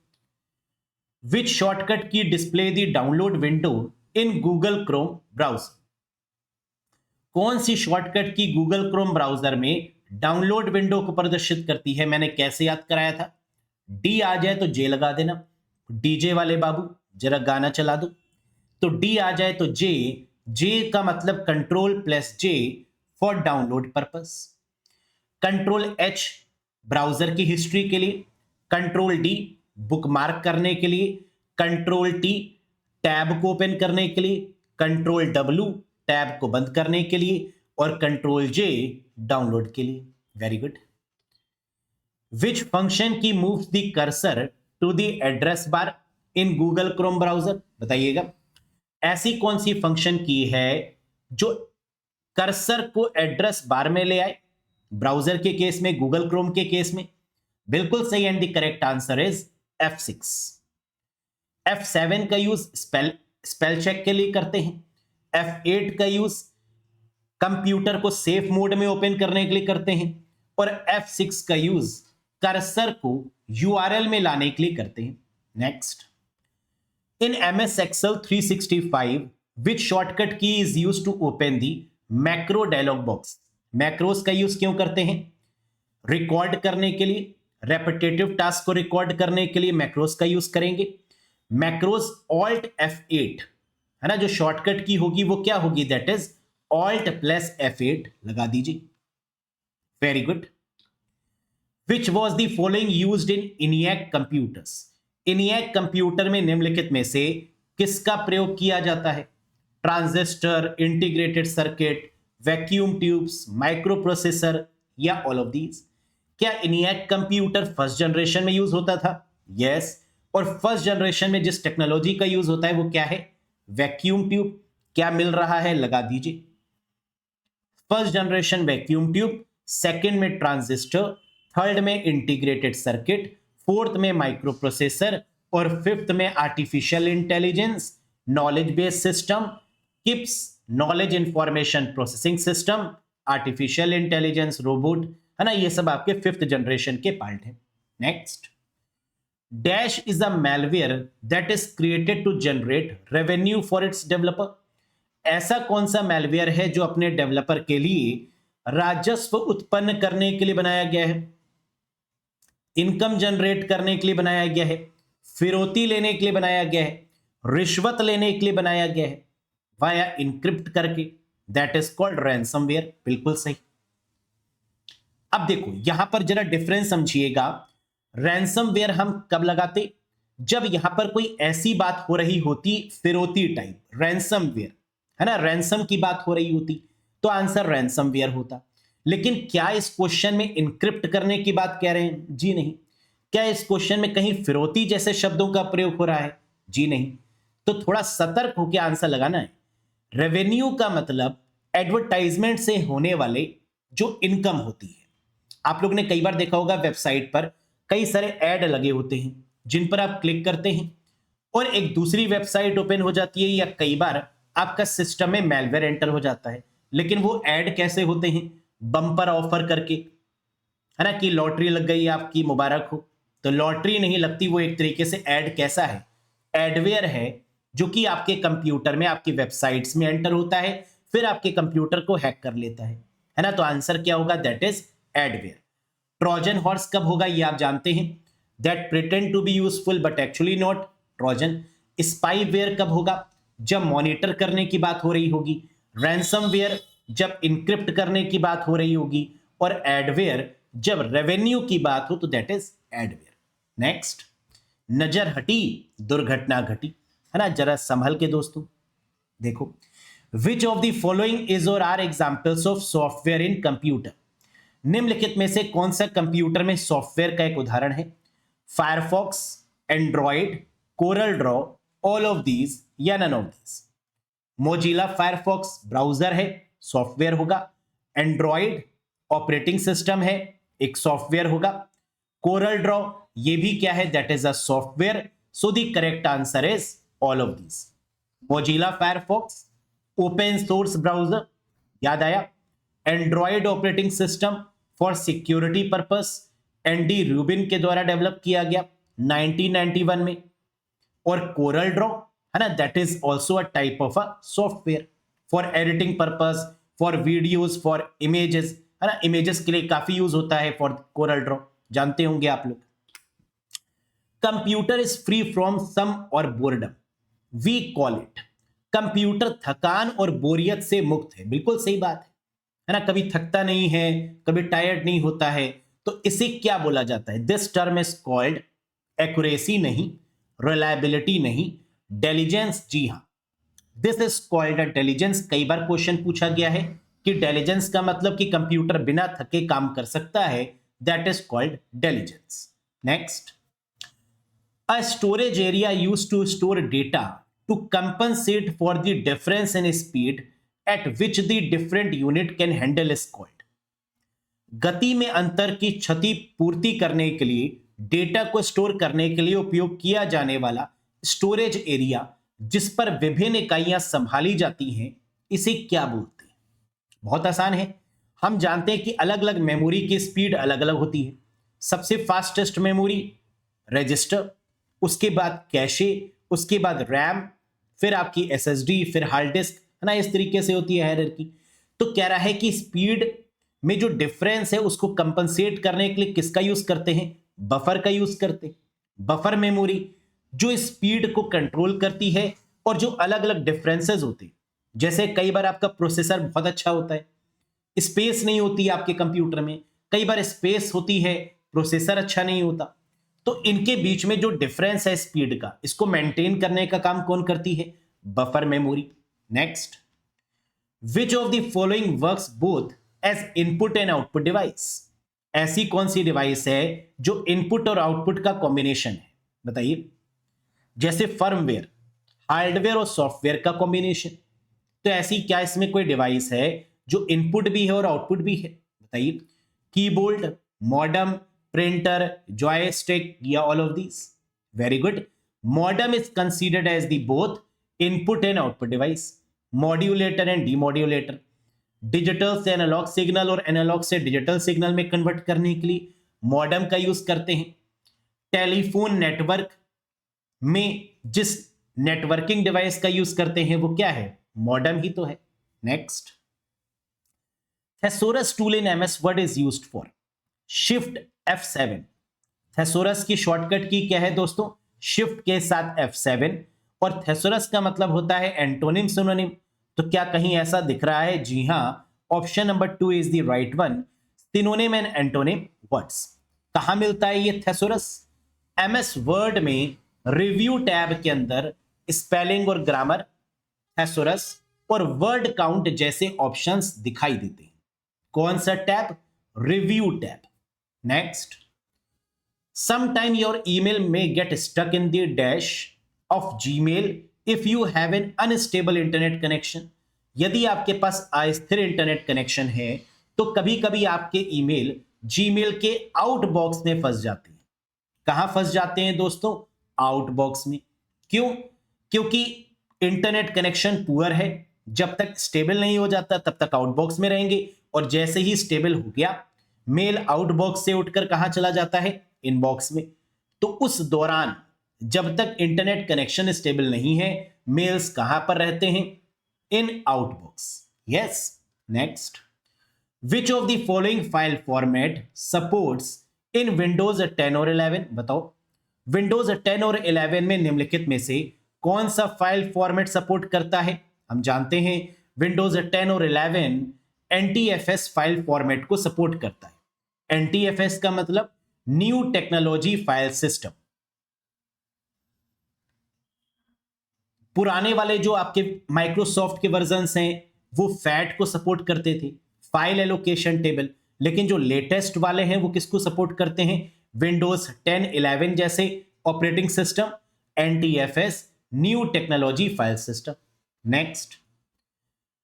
Which shortcut key display the download window in Google Chrome browser? कौन सी shortcut key Google Chrome browser में डाउनलोड विंडो को प्रदर्शित करती है? मैंने कैसे याद कराया था? डी आ जाए तो जे लगा देना। डीजे वाले बाबू जरा गाना चला दो। तो डी आ जाए तो जे, जे का मतलब control plus J for download purpose. Control H browser की हिस्ट्री के लिए, कंट्रोल डी बुकमार्क करने के लिए, कंट्रोल टी टैब को ओपन करने के लिए, कंट्रोल डब्ल्यू टैब को बंद करने के लिए, और कंट्रोल जे डाउनलोड के लिए। Very good. Which function key moves the cursor to the address bar in Google Chrome browser? बताइएगा, ऐसी कौन सी फंक्शन की है जो कर्सर को एड्रेस बार में ले आए? ब्राउजर के केस में, गूगल क्रोम के केस में। बिल्कुल सही। And the correct answer is F6। F7 का यूज स्पेल चेक के लिए करते हैं। F8 का यूज कंप्यूटर को सेफ मोड में ओपन करने के लिए करते हैं। और F6 का यूज कर्सर को URL में लाने के लिए करते हैं। Next, in MS Excel 365 which shortcut key is used to open the macro dialog box? Macros का यूज क्यों करते हैं? रिकॉर्ड करने के लिए, रेपिटेटिव टास्क को रिकॉर्ड करने के लिए मैक्रोस का यूज करेंगे। मैक्रोस Alt F8, है ना, जो शॉर्टकट की होगी वो क्या होगी? That is Alt plus F8 लगा दीजिए। Very good. Which was the following used in ENIAC computers? ENIAC computer में निम्नलिखित में से किसका प्रयोग किया जाता है? Transistor, integrated circuit, vacuum tubes, micro processor, या ऑल ऑफ दीज? क्या ENIAC कंप्यूटर फर्स्ट जनरेशन में यूज होता था? यस। और फर्स्ट जनरेशन में जिस टेक्नोलॉजी का यूज होता है वो क्या है? वैक्यूम ट्यूब क्या मिल रहा है, लगा दीजिए। First generation vacuum tube, second में ट्रांजिस्टर, थर्ड में इंटीग्रेटेड सर्किट, फोर्थ में माइक्रो प्रोसेसर और फिफ्थ में artificial intelligence, knowledge based system, KIPS knowledge information processing system, artificial intelligence robot, है ना, ये सब आपके फिफ्थ जनरेशन के पार्ट है। Next, dash is a malware that is created to generate revenue for its developer। ऐसा कौन सा malware है जो अपने डेवलपर के लिए राजस्व उत्पन्न करने के लिए बनाया गया है, इनकम जनरेट करने के लिए बनाया गया है, फिरौती लेने के लिए बनाया गया है, रिश्वत लेने के लिए बनाया गया है, वाया इनक्रिप्ट करके, दैट इज कॉल्ड रैंसमवेयर। बिल्कुल सही। अब देखो यहां पर जरा डिफरेंस समझिएगा। रैंसमवेयर हम कब लगाते, जब यहां पर कोई ऐसी बात हो रही होती फिरौती टाइप, रैंसमवेयर है ना, रैंसम की बात हो रही होती तो आंसर रैंसमवेयर होता। लेकिन क्या इस क्वेश्चन में इनक्रिप्ट करने की बात कह रहे हैं? जी नहीं। क्या इस क्वेश्चन में कहीं फिरौती जैसे शब्दों का प्रयोग हो रहा है? जी नहीं। तो थोड़ा सतर्क होकर आंसर लगाना है। रेवेन्यू का मतलब एडवर्टाइजमेंट से होने वाले जो इनकम होती है। आप लोग ने कई बार देखा होगा वेबसाइट पर कई सारे ऐड लगे होते हैं जिन पर आप क्लिक करते हैं और एक दूसरी वेबसाइट ओपन हो जाती है, या कई बार आपका सिस्टम में मैलवेयर एंटर हो जाता है। लेकिन वो ऐड कैसे होते हैं? बम्पर ऑफर करके, है ना, कि लॉटरी लग गई आपकी, मुबारक हो। तो लॉटरी नहीं लगती, वो एक तरीके से ऐड कैसा है, एडवेयर है, जो कि आपके कंप्यूटर में, आपकी वेबसाइट्स में एंटर होता है, फिर आपके कंप्यूटर को हैक कर लेता है ना। तो आंसर क्या होगा? That is adware. Trojan horse कब होगा ये आप जानते हैं, that pretend to be useful but actually not Trojan. Spyware कब होगा? जब मॉनिटर करने की बात हो रही होगी। रैंसमवेयर जब इनक्रिप्ट करने की बात हो रही होगी। और एडवेयर जब रेवेन्यू की बात हो तो दैट इज एडवेयर। नेक्स्ट, नजर हटी दुर्घटना घटी, है ना। जरा संभल के दोस्तों देखो, which of the following is और are examples of software in computer. निम्नलिखित में से कौन सा कंप्यूटर में सॉफ्टवेयर का एक उदाहरण है? Firefox, Android, Corel Draw, all of these या none of these. Mozilla Firefox browser है, सॉफ्टवेयर होगा। एंड्रॉइड ऑपरेटिंग सिस्टम है, एक सॉफ्टवेयर होगा। कोरल ड्रॉ ये भी क्या है? That is a software. So the correct answer is all of these. Mozilla Firefox open source browser, याद आया। Android operating system for security purpose, Andy Rubin के द्वारा डेवलप किया गया 1991 में। और कोरल ड्रॉ, है ना, that is also a type of a software for editing purpose, for videos, for images, है ना। इमेजेस के लिए काफी यूज होता है फॉर कोरल ड्रॉ, जानते होंगे आप लोग। Computer is free from some और boredom, we call it. Computer थकान और बोरियत से मुक्त है, बिल्कुल सही बात है ना। कभी थकता नहीं है, कभी टायर्ड नहीं होता है, तो इसे क्या बोला जाता है? This term is called accuracy नहीं, रिलायबिलिटी नहीं, डेलिजेंस। जी हां, दिस इज कॉल्ड डेलिजेंस। कई बार क्वेश्चन पूछा गया है कि डेलिजेंस का मतलब कि कंप्यूटर बिना थके काम कर सकता है, that is called diligence. Next, a storage area used to store data to compensate for the difference in speed at which the different unit can handle is called. गति में अंतर की क्षति पूर्ति करने के लिए, डेटा को स्टोर करने के लिए उपयोग किया जाने वाला स्टोरेज एरिया जिस पर विभिन्न इकाइयां संभाली जाती हैं, इसे क्या बोलते हैं? बहुत आसान है। हम जानते हैं कि अलग अलग मेमोरी की स्पीड अलग अलग होती है। सबसे फास्टेस्ट मेमोरी रजिस्टर, उसके बाद कैशे, उसके बाद रैम, फिर आपकी एसएसडी, फिर हार्ड डिस्क, है ना। इस तरीके से होती है हायरार्की। तो कह रहा है कि स्पीड में जो डिफरेंस है उसको कंपनसेट करने के लिए किसका यूज करते हैं? बफर का यूज करते हैं। बफर मेमोरी जो स्पीड को कंट्रोल करती है और जो अलग अलग डिफरेंसेस होते हैं, जैसे कई बार आपका प्रोसेसर बहुत अच्छा होता है, स्पेस नहीं होती है आपके कंप्यूटर में, कई बार स्पेस होती है, प्रोसेसर अच्छा नहीं होता, तो इनके बीच में जो डिफरेंस है स्पीड का, इसको मेंटेन करने का काम कौन करती है? Buffer memory. Next, which of the following works both as input and output device. ऐसी कौन सी डिवाइस है जो इनपुट और आउटपुट का कॉम्बिनेशन है? बताइए। जैसे फर्मवेयर, हार्डवेयर और सॉफ्टवेयर का कॉम्बिनेशन। तो ऐसी क्या इसमें कोई डिवाइस है जो इनपुट भी है और आउटपुट भी है? बताइए। कीबोर्ड, मॉडेम, प्रिंटर, जॉयस्टिक या all of these? Very good. Modem is considered as the both input and output device, modulator and demodulator. Digital से एनालॉग सिग्नल और एनालॉग से डिजिटल सिग्नल में कन्वर्ट करने के लिए मॉडेम का यूज करते हैं। टेलीफोन नेटवर्क में जिस नेटवर्किंग डिवाइस का यूज करते हैं वो क्या है? मॉडेम ही तो है। Next, thesaurus tool in MS Word is used for? Shift F7। Thesaurus की शॉर्टकट की क्या है दोस्तों? शिफ्ट के साथ F7। और थेसोरस का मतलब होता है एंटोनिम सिनोनिम। तो क्या कहीं ऐसा दिख रहा है? जी हां, option number 2 is the right one. Synonym and antonym words. कहां मिलता है ये थेसोरस? एमएस वर्ड में रिव्यू टैब के अंदर स्पेलिंग और ग्रामर, थेसोरस और वर्ड काउंट जैसे ऑप्शंस दिखाई देते हैं। कौन सा tab? Review tab. Next, sometime your email may get stuck in the dash of Gmail if you have an unstable internet connection। यदि आपके पास अस्थिर इंटरनेट कनेक्शन है तो कभी कभी आपके ईमेल जीमेल के आउटबॉक्स में फंस जाते हैं। कहां फंस जाते हैं दोस्तों? आउटबॉक्स में। क्यों? क्योंकि इंटरनेट कनेक्शन पुअर है। जब तक स्टेबल नहीं हो जाता तब तक आउटबॉक्स में रहेंगे, और जैसे ही स्टेबल हो गया मेल आउटबॉक्स से उठकर कहां चला जाता है? इनबॉक्स में। तो उस दौरान जब तक इंटरनेट कनेक्शन स्टेबल नहीं है, मेल्स कहां पर रहते हैं? In outbox. Yes. Next, which of the following file format supports in Windows 10 और 11? बताओ, विंडोज 10 और 11 में निम्नलिखित में से कौन सा फाइल फॉर्मेट सपोर्ट करता है? हम जानते हैं विंडोज 10 और 11 NTFS फाइल फॉर्मेट को सपोर्ट करता है। NTFS का मतलब न्यू टेक्नोलॉजी फाइल सिस्टम। पुराने वाले जो आपके माइक्रोसॉफ्ट के वर्जन्स हैं वो फैट को सपोर्ट करते थे, फाइल एलोकेशन टेबल। लेकिन जो लेटेस्ट वाले हैं वो किसको सपोर्ट करते हैं? विंडोज 10, 11 जैसे operating system, NTFS new technology file system. Next,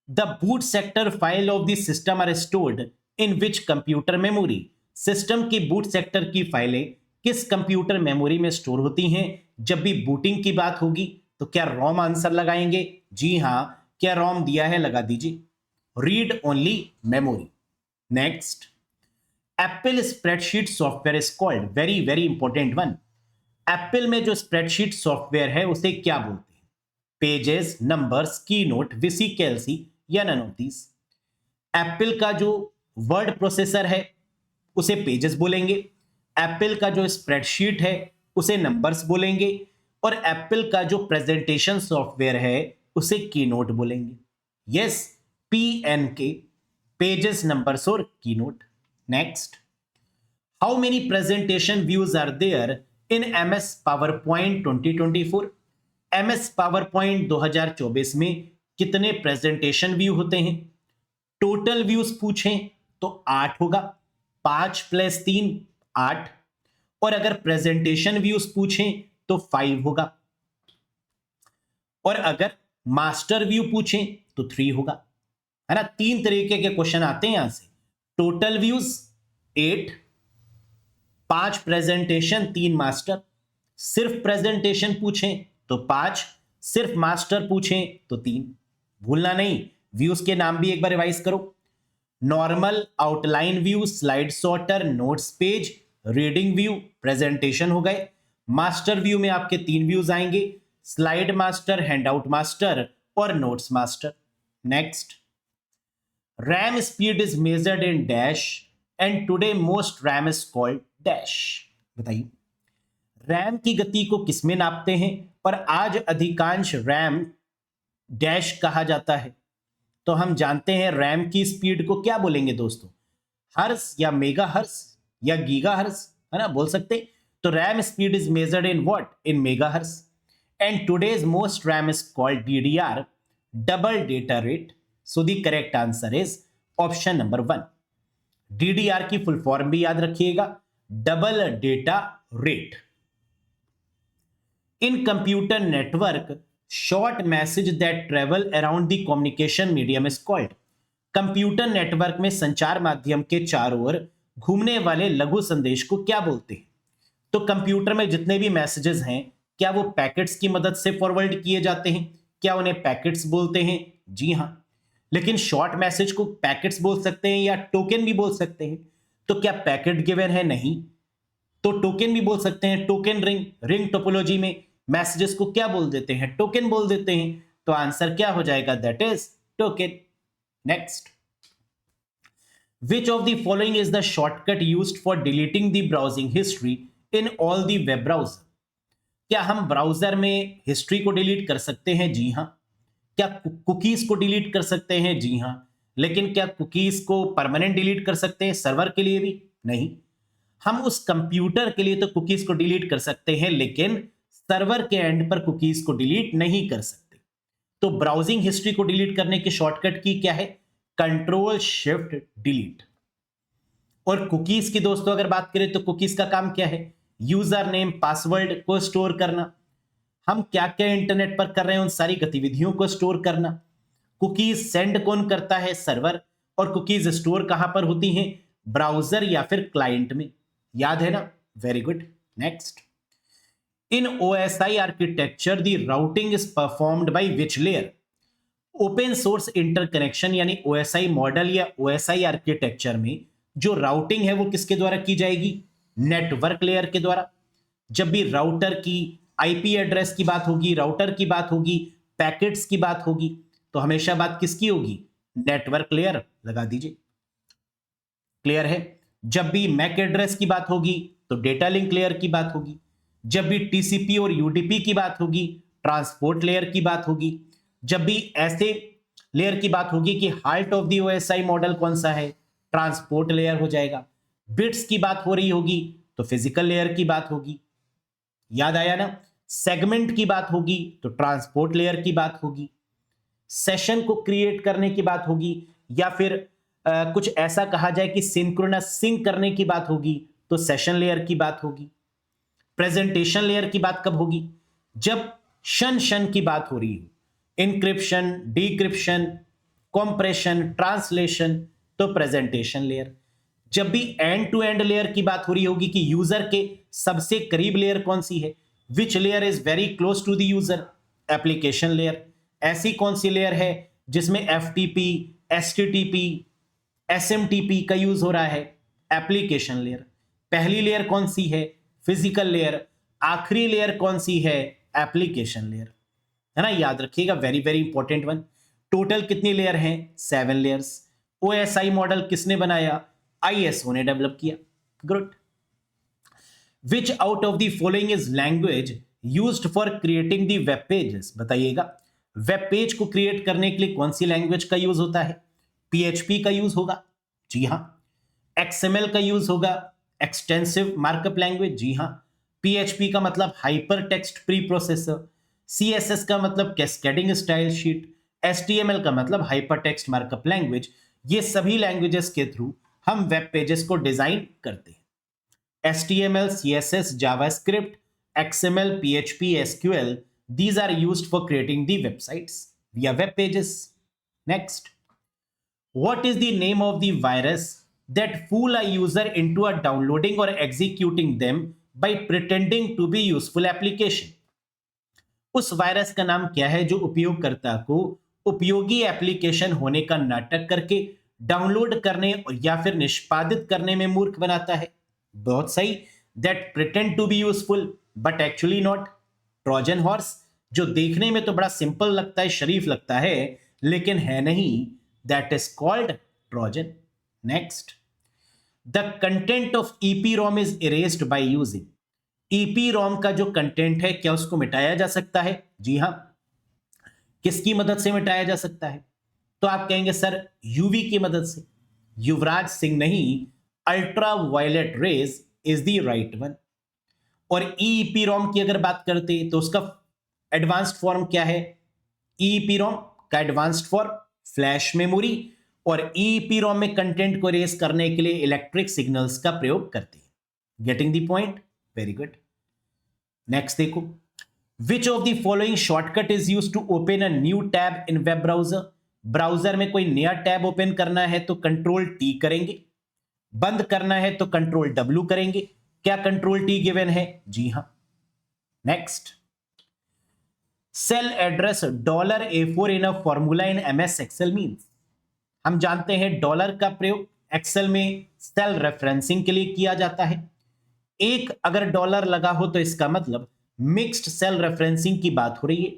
the boot sector file of the system are stored in which computer memory? System की बूट सेक्टर की फाइलें किस कंप्यूटर मेमोरी में स्टोर होती हैं? जब भी बूटिंग की बात होगी तो क्या रोम आंसर लगाएंगे? जी हां, क्या रोम दिया है? लगा दीजिए। Read only memory. Next, Apple spreadsheet software is called? Very very important one. Apple में जो स्प्रेडशीट सॉफ्टवेयर है उसे क्या बोलते हैं? पेजेस, नंबर्स, की नोट, VCLC या नन ऑफ दीज? एप्पल का जो वर्ड प्रोसेसर है उसे पेजेस बोलेंगे, एप्पल का जो स्प्रेडशीट है उसे नंबर्स बोलेंगे, और एप्पल का जो प्रेजेंटेशन सॉफ्टवेयर है उसे कीनोट बोलेंगे। यस, PNK, पेजेस, नंबर्स और Keynote. Next, how many presentation views are there in MS PowerPoint 2024? MS PowerPoint 2024 में कितने प्रेजेंटेशन व्यू होते हैं? टोटल व्यूज पूछें तो 8 होगा, 5 + 3 8। और अगर प्रेजेंटेशन व्यूज पूछें तो 5 होगा, और अगर मास्टर व्यू पूछें तो 3 होगा। है ना? 3 तरीके के क्वेश्चन आते हैं यहां से। Total views 8, 5 presentation, 3 master. सिर्फ प्रेजेंटेशन पूछें तो 5, सिर्फ मास्टर पूछें तो 3। भूलना नहीं, व्यूज के नाम भी एक बार रिवाइज करो। Normal, outline view, slide sorter, notes page, reading view, presentation हो गए। मास्टर व्यू में आपके 3 व्यूज आएंगे, स्लाइड मास्टर, हैंडआउट मास्टर और notes master. Next, RAM speed is measured in dash and today most RAM is called dash. बताइए, रैम की गति को किसमें नापते हैं पर आज अधिकांश रैम डैश कहा जाता है? तो हम जानते हैं रैम की स्पीड को क्या बोलेंगे दोस्तों? हर्स या मेगा हर्स या गीगा हर्स, है ना? बोल सकते। तो RAM speed is measured in what? In mega hertz. And today's most RAM is called DDR, double data rate. So the correct answer is option number 1। DDR की फुल फॉर्म भी याद रखिएगा, double data rate. In computer network short message that travel around the communication medium is called. Computer network में संचार माध्यम के चारों ओर घूमने वाले लघु संदेश को क्या बोलते हैं? तो कंप्यूटर में जितने भी मैसेजेस हैं, क्या वो पैकेट्स की मदद से फॉरवर्ड किए जाते हैं? क्या उन्हें पैकेट्स बोलते हैं? जी हां। लेकिन शॉर्ट मैसेज को पैकेट्स बोल सकते हैं या टोकन भी बोल सकते हैं। तो क्या पैकेट गिवन है? नहीं। तो टोकन भी बोल सकते हैं। टोकन रिंग, रिंग टोपोलॉजी में मैसेजेस को क्या बोल देते हैं? टोकन बोल देते हैं। तो आंसर क्या हो जाएगा? That is token. Next, which of the following is the shortcut used for deleting the browsing history in all the web browser? क्या हम ब्राउजर में हिस्ट्री को डिलीट कर सकते हैं? जी हां। क्या कुकीज को डिलीट कर सकते हैं? जी हां। लेकिन क्या कुकीज को परमानेंट डिलीट कर सकते हैं सर्वर के लिए भी? नहीं। हम उस कंप्यूटर के लिए तो कुकीज को डिलीट कर सकते हैं, लेकिन सर्वर के एंड पर कुकीज को डिलीट नहीं कर सकते। तो ब्राउजिंग हिस्ट्री को डिलीट करने की शॉर्टकट की क्या है? Control shift delete. और कुकीज की दोस्तों अगर बात करें तो कुकीज का काम क्या है? यूजर नेम, पासवर्ड को स्टोर करना। हम क्या क्या इंटरनेट पर कर रहे हैं उन सारी गतिविधियों को स्टोर करना। कुकीज सेंड कौन करता है? सर्वर। और कुकीज स्टोर कहां पर होती हैं? ब्राउजर या फिर क्लाइंट में। याद है ना? Very good. Next, in OSI architecture the routing is performed by which layer? Open source interconnection यानी ओएसआई मॉडल या ओएसआई आर्किटेक्चर में जो राउटिंग है वो किसके द्वारा की जाएगी? नेटवर्क लेयर के द्वारा। जब भी राउटर की आईपी एड्रेस की बात होगी, राउटर की बात होगी, पैकेट्स की बात होगी, तो हमेशा बात किसकी होगी? Network layer. लगा दीजिए। क्लियर है? जब भी मैक एड्रेस की बात होगी तो डेटा लिंक लेयर की बात होगी। जब भी टीसीपी और यूडीपी की बात होगी, ट्रांसपोर्ट लेयर की बात होगी। जब भी ऐसे लेयर की बात होगी कि heart of the OSI model कौन सा है, ट्रांसपोर्ट लेयर हो जाएगा। बिट्स की बात हो रही होगी तो फिजिकल लेयर की बात होगी। याद आया ना? सेगमेंट की बात होगी तो ट्रांसपोर्ट लेयर की बात होगी। सेशन को क्रिएट करने की बात होगी या फिर कुछ ऐसा कहा जाए कि सिंक्रोनस सिंक करने की बात होगी तो सेशन लेयर की बात होगी। प्रेजेंटेशन लेयर की बात कब होगी? जब शन की बात हो रही हो, इंक्रिप्शन, डिक्रिप्शन, कॉम्प्रेशन, ट्रांसलेशन, तो प्रेजेंटेशन लेयर। जब भी एंड टू एंड लेयर की बात हो रही होगी कि यूजर के सबसे करीब लेयर कौन सी है, which layer is very close to the user, application layer. ऐसी कौन सी लेयर है जिसमें एफटीपी, एचटीटीपी, एसएमटीपी का यूज हो रहा है? Application layer. पहली लेयर कौन सी है? Physical layer. आखिरी लेयर कौन सी है? Application layer. है ना? याद रखिएगा, very very important one. Total कितनी लेयर हैं? 7 लेयर्स। ओएसआई मॉडल किसने बनाया? आईएसओ ने डेवलप किया। Good. Which out of the following is language used for creating the web pages? बताइएगा, वेब पेज को क्रिएट करने के लिए कौन सी लैंग्वेज का यूज होता है? पीएचपी का यूज होगा। जी हां। एक्सएमएल का यूज होगा, एक्सटेंसिव मार्कअप लैंग्वेज। जी हां। पीएचपी का मतलब hyper text pre processor. CSS का मतलब कैस्केडिंग स्टाइल शीट। एचटीएमएल का मतलब हाइपर टेक्स्ट मार्कअप लैंग्वेज। ये सभी लैंग्वेजेस के थ्रू हम वेब पेजेस को डिजाइन करते हैं। HTML, CSS, JavaScript, XML, PHP, SQL, these are used for creating the websites via web pages. Next, what is the name of the virus that fool a user into a downloading or executing them by pretending to be useful application? उस वायरस का नाम क्या है जो उपयोगकर्ता को उपयोगी एप्लीकेशन होने का नाटक करके डाउनलोड करने या फिर निष्पादित करने में मूर्ख बनाता है? बहुत सही। That pretend to be useful but actually not. Trojan horse, जो देखने में तो बड़ा सिंपल लगता है, शरीफ लगता है, लेकिन है नहीं। That is called Trojan. Next, the content of EPROM is erased by using. EPROM का जो कंटेंट है क्या उसको मिटाया जा सकता है? जी हां। किसकी मदद से मिटाया जा सकता है? तो आप कहेंगे सर यूवी की मदद से। युवराज सिंह नहीं, ultraviolet rays is the right one. और ईपीरोम की अगर बात करते तो उसका एडवांस्ड फॉर्म क्या है? ईपीरोम का एडवांस्ड फॉर्म फ्लैश मेमोरी। और ईपीरोम में कंटेंट को रेज करने के लिए इलेक्ट्रिक सिग्नल्स का प्रयोग करते हैं। Getting the point? Very good. Next देखो, which of the following shortcut is use to open a new tab in web browser? Browser में कोई नया टैब ओपन करना है तो कंट्रोल टी करेंगे, बंद करना है तो कंट्रोल डब्ल्यू करेंगे। क्या कंट्रोल टी गिवन है? जी हां। Next, cell address $A4 in a formula in MS Excel means. हम जानते हैं डॉलर का प्रयोग एक्सेल में सेल रेफरेंसिंग के लिए किया जाता है। एक अगर डॉलर लगा हो तो इसका मतलब मिक्स्ड सेल रेफरेंसिंग की बात हो रही है।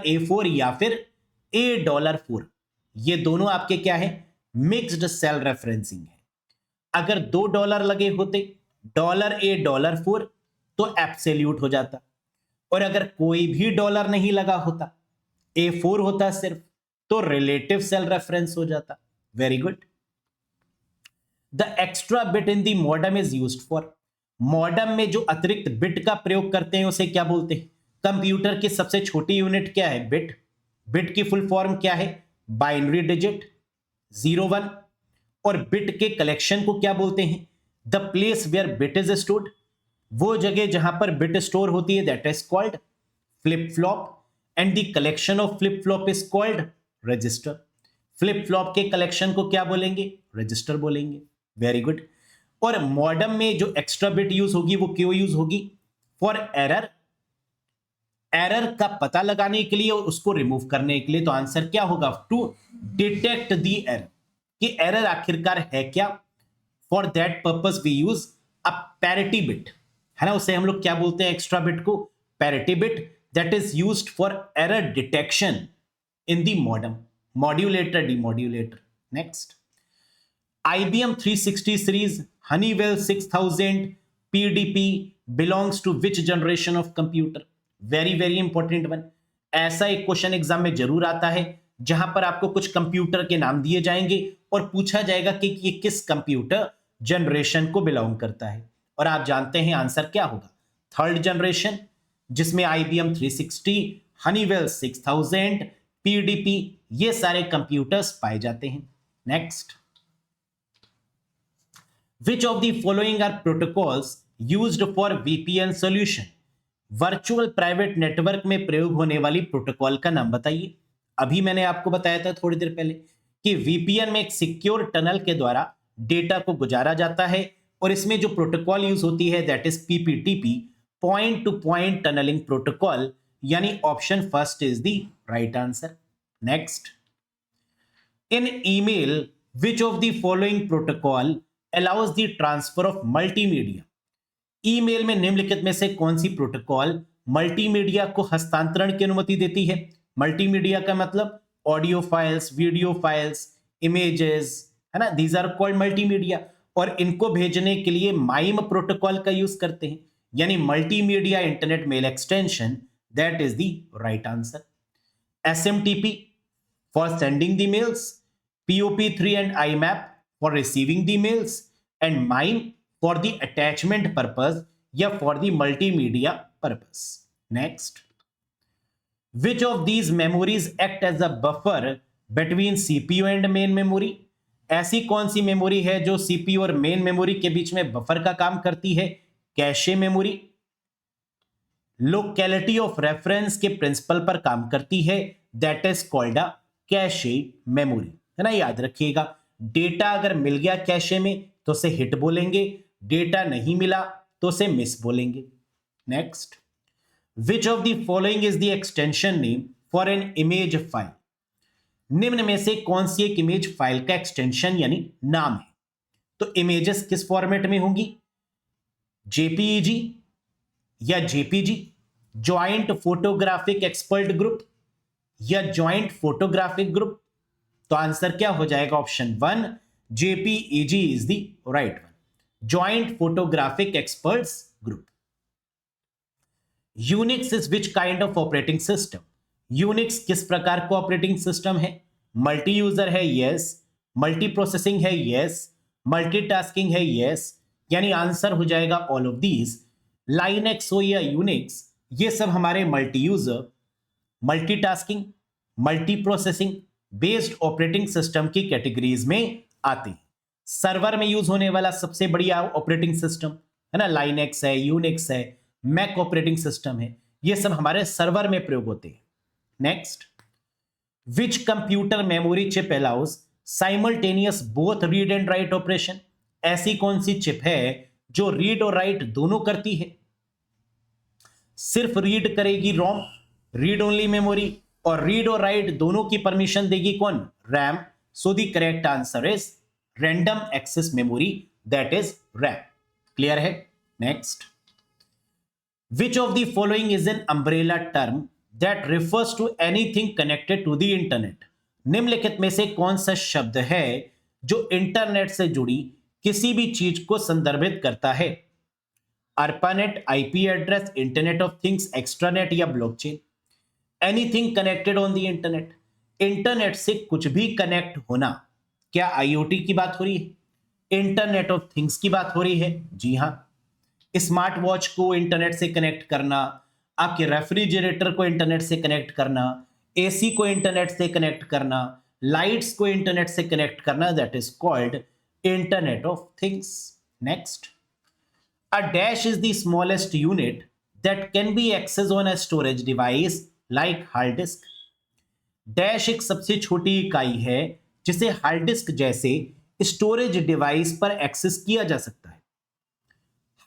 $A4 या फिर $4, ये दोनों आपके क्या है? मिक्स्ड सेल रेफरेंसिंग है। अगर $2 लगे होते $A $4 तो एब्सोल्यूट हो जाता, और अगर कोई भी डॉलर नहीं लगा होता, A4 होता सिर्फ, तो रिलेटिव सेल रेफरेंस हो जाता। Very good. The extra bit in the modem is used for. Modem में जो अतिरिक्त बिट का प्रयोग करते हैं उसे क्या बोलते हैं? कंप्यूटर की सबसे छोटी यूनिट क्या है? बिट। बिट की फुल फॉर्म क्या है? Binary digit 0 1। और बिट के कलेक्शन को क्या बोलते हैं? The place where bit is stored. वो जगह जहां पर बिट स्टोर होती है that is called flip flop, and the collection of flip flop is called register. Flip flop के कलेक्शन को क्या बोलेंगे? रजिस्टर बोलेंगे। Very good. और मॉडम में जो एक्स्ट्रा बिट यूज होगी वो क्यों यूज होगी? For error. एरर का पता लगाने के लिए और उसको रिमूव करने के लिए। तो आंसर क्या होगा? टू डिटेक्ट द एरर, कि एरर आखिरकार है क्या। For that purpose we use a parity bit, है ना। उसे हम लोग क्या बोलते हैं? एक्स्ट्रा बिट को parity bit, that is used for error detection in the modem. Modulator, demodulator. Next, IBM 360 series Honeywell 6000 PDP belongs to which generation of computer? very important one. ऐसा एक क्वेश्चन एग्जाम में जरूर आता है जहां पर आपको कुछ कंप्यूटर के नाम दिए जाएंगे और पूछा जाएगा कि ये किस कंप्यूटर जनरेशन को बिलोंग करता है, और आप जानते हैं आंसर क्या होगा? थर्ड जनरेशन, जिसमें IBM 360, Honeywell 6000, PDP ये सारे कंप्यूटर्स पाए जाते हैं। Next, Which of the following are protocols used for VPN solution? Virtual private network में प्रयोग होने वाली प्रोटोकॉल का नाम बताइए। अभी मैंने आपको बताया था थोड़ी देर पहले कि VPN में एक सिक्योर टनल के द्वारा डेटा को गुजारा जाता है, और इसमें जो प्रोटोकॉल यूज होती है that is PPTP, point to point tunnelling protocol, यानी option first is the right answer. Next, in email which of the following protocol allows the transfer of multimedia? Email में निम्नलिखित में से कौन सी प्रोटोकॉल मल्टीमीडिया को हस्तांतरण की अनुमति देती है? मल्टीमीडिया का मतलब audio files, video files, images, है ना, दीज आर कॉल्ड मल्टीमीडिया, और इनको भेजने के लिए माइम प्रोटोकॉल का यूज करते हैं, यानी multimedia internet mail extension, that is the right answer. SMTP for sending the mails, POP3 and IMAP for receiving the mails, and MIME for the attachment purpose या for the multimedia purpose. Next, which of these memories act as a buffer between CPU and main memory? ऐसी कौन सी मेमोरी है जो CPU और मेन मेमोरी के बीच में बफर का काम करती है? Cache memory. Locality of reference के प्रिंसिपल पर काम करती है, that is called a cache memory, है ना। याद रखिएगा, डेटा अगर मिल गया कैशे में तो उसे हिट बोलेंगे, डेटा नहीं मिला तो उसे मिस बोलेंगे। Next, which of the following is the extension name for an image file? निम्न में से कौन सी एक इमेज फाइल का एक्सटेंशन यानी नाम है? तो इमेजेस किस फॉर्मेट में होंगी? JPEG या JPG, joint photographic expert group या ज्वाइंट फोटोग्राफिक ग्रुप? तो आंसर क्या हो जाएगा? Option 1 JPEG is the right one, joint photographic experts group. Unix is which kind of operating system? Unix किस प्रकार का ऑपरेटिंग सिस्टम है? मल्टी यूजर है, यस। मल्टी प्रोसेसिंग है, यस। मल्टीटास्किंग है, यस। यानी आंसर हो जाएगा ऑल ऑफ दीज। लाइनेक्स हो या यूनिक्स, ये सब हमारे multi user, multitasking, multi processing based operating system की कैटेगरीज में आते हैं। सर्वर में यूज होने वाला सबसे बढ़िया ऑपरेटिंग सिस्टम, है ना, लाइनेक्स है, यूनिक्स है, मैक ऑपरेटिंग सिस्टम है। ये सब हमारे सर्वर में प्रयोग होते हैं। Next, which computer memory chip allows simultaneous both read and write operation? ऐसी कौन सी चिप है जो रीड और राइट दोनों करती है? सिर्फ रीड करेगी रोम, रीड ओनली मेमोरी, और रीड और राइट दोनों की परमिशन देगी कौन? RAM. So the correct answer is random access memory, that is RAM. Clear है? Next, which of the following is an umbrella term that refers to anything connected to the internet? निम्नलिखित में से कौन सा शब्द है जो इंटरनेट से जुड़ी किसी भी चीज को संदर्भित करता है? ARPANET, IP address, internet of things, extranet या blockchain? Anything connected on the internet, internet से कुछ भी कनेक्ट होना। क्या IoT की बात हो रही है? इंटरनेट ऑफ थिंग्स की बात हो रही है? जी हां। स्मार्ट वॉच को इंटरनेट से कनेक्ट करना, आपके रेफ्रिजरेटर को इंटरनेट से कनेक्ट करना, AC को इंटरनेट से कनेक्ट करना, लाइट्स को इंटरनेट से कनेक्ट करना, that is called internet of things. Next, a dash is the smallest unit that can be accessed on a storage device like hard disk. Dash एक सबसे छोटी इकाई है जिसे हार्ड डिस्क जैसे स्टोरेज डिवाइस पर एक्सेस किया जा सकता है।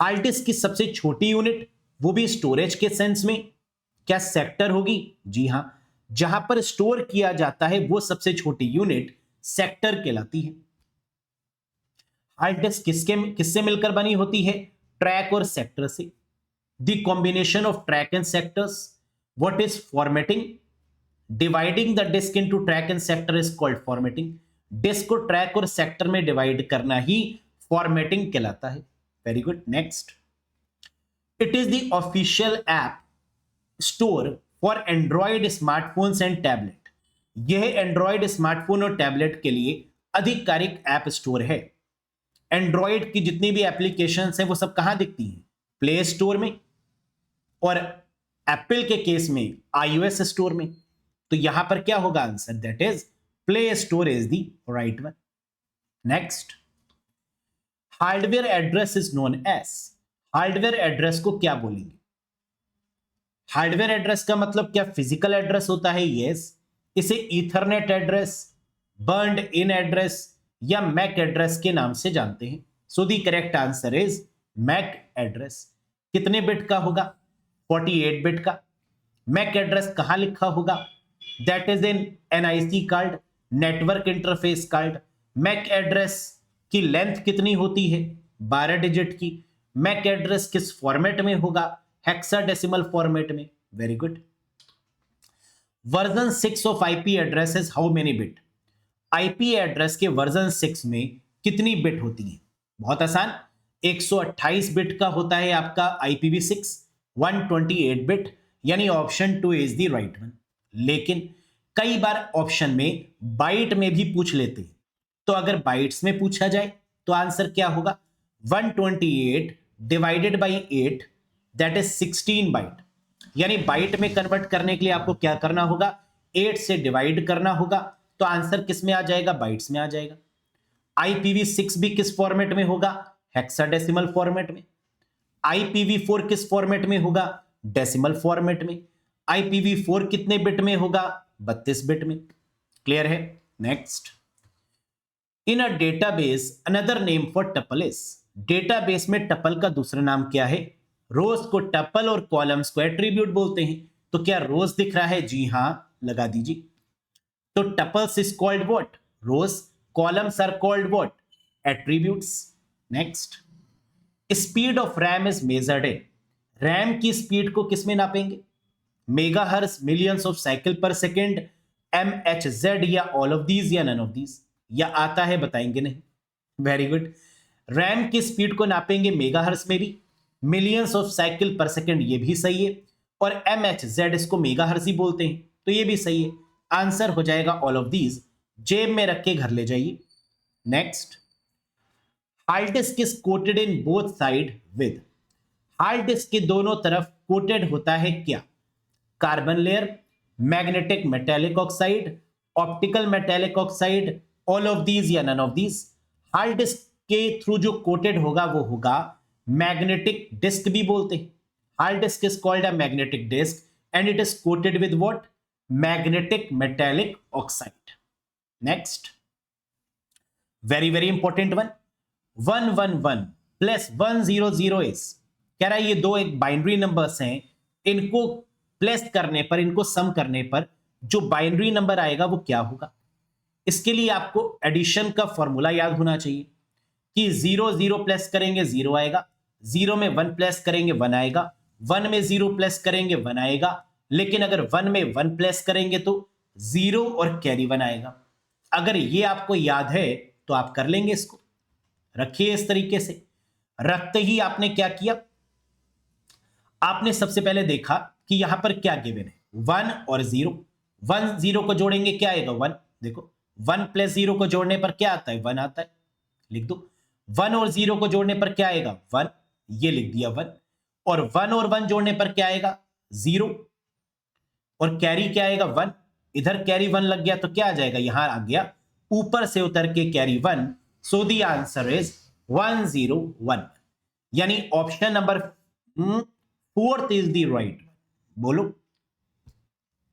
हार्ड डिस्क की सबसे छोटी यूनिट, वो भी स्टोरेज के सेंस में, क्या सेक्टर होगी? जी हां, जहां पर स्टोर किया जाता है वो सबसे छोटी यूनिट सेक्टर कहलाती है। हार्ड डिस्क किससे मिलकर बनी होती है? ट्रैक और सेक्टर से। The combination of track and sectors, what is formatting? Dividing the disk into track and sector is called formatting. Disk को ट्रैक और सेक्टर में डिवाइड करना ही फॉर्मेटिंग कहलाता है। Very good. Next, it is the official app store for Android smartphones and tablet. यह एंड्रॉयड स्मार्टफोन और टैबलेट के लिए आधिकारिक ऐप स्टोर है। एंड्रॉयड की जितनी भी एप्लीकेशंस हैं वो सब कहां दिखती हैं? प्ले स्टोर में, और एप्पल के केस में iOS स्टोर में। तो यहां पर क्या होगा answer? That is Play Store is the right one. Next, hardware address is known as. Hardware address को क्या बोलेंगे? हार्डवेयर एड्रेस का मतलब क्या फिजिकल एड्रेस होता है? यस। इसे Ethernet address, burned in address या मैक एड्रेस के नाम से जानते हैं। So the correct answer is MAC address. कितने बिट का होगा? 48 बिट का। मैक एड्रेस कहां लिखा होगा? That is in NIC card, network interface card. MAC address की लेंथ कितनी होती है? 12 डिजिट की। मैक एड्रेस किस फॉर्मेट में होगा? हेक्साडेसिमल फॉर्मेट में। Very good. Version 6 of IP address is how many bit? IP address के वर्जन 6 में कितनी बिट होती है? बहुत आसान, 128 बिट का होता है आपका IPv6, 128 बिट, यानी option 2 is the right one. लेकिन कई बार ऑप्शन में बाइट में भी पूछ लेते हैं, तो अगर बाइट्स में पूछा जाए तो आंसर क्या होगा? 128 divided by 8, that is 16 byte. यानी बाइट में कन्वर्ट करने के लिए आपको क्या करना होगा? 8 से डिवाइड करना होगा, तो आंसर किस में आ जाएगा? बाइट्स में आ जाएगा। IPv6 भी किस फॉर्मेट में होगा? हेक्साडेसिमल फॉर्मेट में। IPv4 किस फॉर्मेट में होगा? डेसिमल फॉर्मेट में। IPv4 कितने बिट में होगा? 32 बिट में। क्लियर है? Next, in a database another name for tuple is. Database में टपल का दूसरा नाम क्या है? रोज को टपल और कॉलम्स को एट्रीब्यूट बोलते हैं। तो क्या रोज दिख रहा है? जी हां, लगा दीजिए। तो tuples is called what? Rows. Columns are called what? Attributes. Next, speed of RAM is measured in. RAM की स्पीड को किस में नापेंगे? Megahertz, millions of cycle per second, MHz, या ऑल ऑफ दीज, या नन ऑफ दीज? या आता है बताएंगे नहीं? Very good. रैम की स्पीड को नापेंगे मेगाहर्ट्ज में भी, millions of cycle per second ये भी सही है, और MHz इसको मेगाहर्ट्ज ही बोलते हैं, तो ये भी सही है। आंसर हो जाएगा ऑल ऑफ दीज। जेब में रख के घर ले जाइए। Next, hard disk is coated in both side with. Hard disk के दोनों तरफ कोटेड होता है क्या? Carbon layer, magnetic metallic oxide, optical metallic oxide, all of these या none of these? Hard disk के थ्रू जो कोटेड होगा वो होगा मैग्नेटिक डिस्क भी बोलते हैं। Hard disk is called a magnetic disk and it is coated with what? Magnetic metallic oxide. Next, very important one, 111 plus 100 is, कह रहा है ये दो एक बाइनरी नंबर्स हैं, इनको प्लेस करने पर, इनको सम करने पर जो बाइनरी नंबर आएगा वो क्या होगा? इसके लिए आपको एडिशन का फॉर्मूला याद होना चाहिए कि 0 0 प्लस करेंगे 0 आएगा, 0 में 1 प्लस करेंगे 1 आएगा, 1 में 0 प्लस करेंगे 1 आएगा, लेकिन अगर 1 में 1 प्लस करेंगे तो 0 और कैरी 1 आएगा। अगर ये आपको याद है तो आप कर लेंगे इसको। रखिए इस तरीके से। रखते ही आपने क्या किया? आपने सबसे पहले देखा कि यहां पर क्या गिवन है, 1 और 0। 1 0 को जोड़ेंगे क्या आएगा? 1। देखो 1 प्लस 0 को जोड़ने पर क्या आता है? 1 आता है, लिख दो। 1 और 0 को जोड़ने पर क्या आएगा? 1, ये लिख दिया 1। और 1 और 1 जोड़ने पर क्या आएगा? 0। और कैरी क्या आएगा? 1। इधर कैरी 1 लग गया तो क्या आ जाएगा? यहां आ गया, ऊपर से उतर के carry 1। So the answer is 101, यानी option number 4 is the right. बोलो,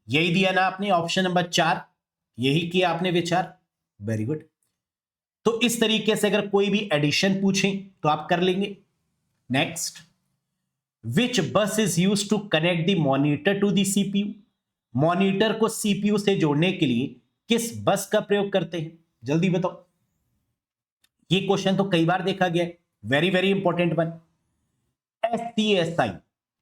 यही दिया ना आपने? ऑप्शन नंबर 4 यही किया आपने विचार। Very good. तो इस तरीके से अगर कोई भी एडिशन पूछें तो आप कर लेंगे। Next, which bus is use to connect the monitor to the CPU? Monitor को सीपीयू से जोड़ने के लिए किस बस का प्रयोग करते हैं? जल्दी बताओ। ये क्वेश्चन तो कई बार देखा गया है। Very important one, SCSI,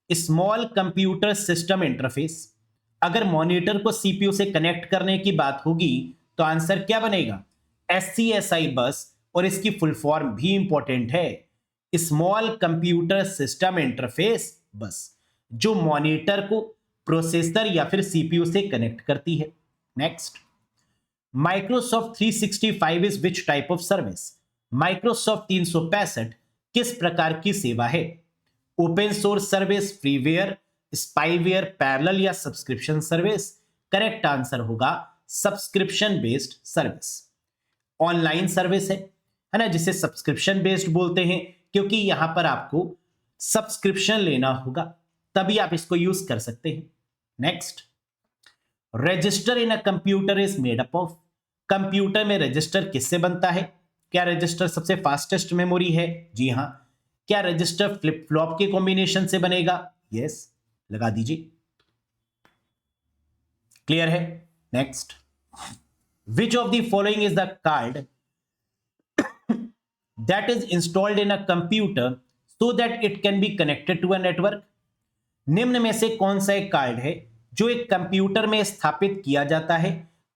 small computer system interface. अगर मॉनिटर को सीपीयू से कनेक्ट करने की बात होगी तो आंसर क्या बनेगा? SCSI बस, और इसकी फुल फॉर्म भी इंपॉर्टेंट है, स्मॉल कंप्यूटर सिस्टम इंटरफेस बस, जो मॉनिटर को प्रोसेसर या फिर सीपीयू से कनेक्ट करती है। Next, Microsoft 365 is which type of service? Microsoft 365 किस प्रकार की सेवा है? Open source service, freeware, spyware, parallel या सब्सक्रिप्शन सर्विस? करेक्ट आंसर होगा subscription based service. Online service है ना, जिसे सब्सक्रिप्शन बेस्ड बोलते हैं, क्योंकि यहां पर आपको सब्सक्रिप्शन लेना होगा, तभी आप इसको यूज कर सकते हैं। Next, register in a computer is made up of? Computer में रजिस्टर किससे बनता है? क्या रजिस्टर सबसे फास्टेस्ट मेमोरी है? जी हां। क्या रजिस्टर फ्लिप फ्लॉप के कॉम्बिनेशन से बनेगा? यस, लगा दीजिए। क्लियर है? Next, which of the following is the card that is installed in a computer so that it can be connected to a network? निम्न में से कौन सा एक कार्ड है जो एक कंप्यूटर में स्थापित किया जाता है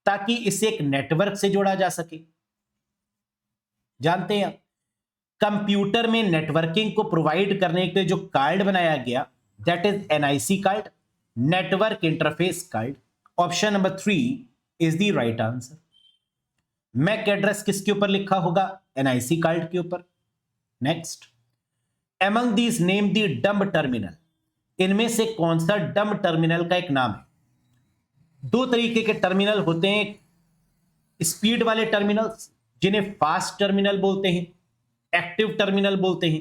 ताकि इसे एक नेटवर्क से जोड़ा जा सके? जानते हैं, कंप्यूटर में नेटवर्किंग को प्रोवाइड करने के लिए जो कार्ड बनाया गया, that is NIC card, network interface card. Option number 3 is the right answer. MAC address किसके ऊपर लिखा होगा? NIC कार्ड के ऊपर। Next, among these name the dumb terminal? इनमें से कौन सा डम्ब टर्मिनल का एक नाम है? दो तरीके के टर्मिनल होते हैं, स्पीड वाले टर्मिनल्स जिन्हें फास्ट टर्मिनल बोलते हैं, एक्टिव टर्मिनल बोलते हैं,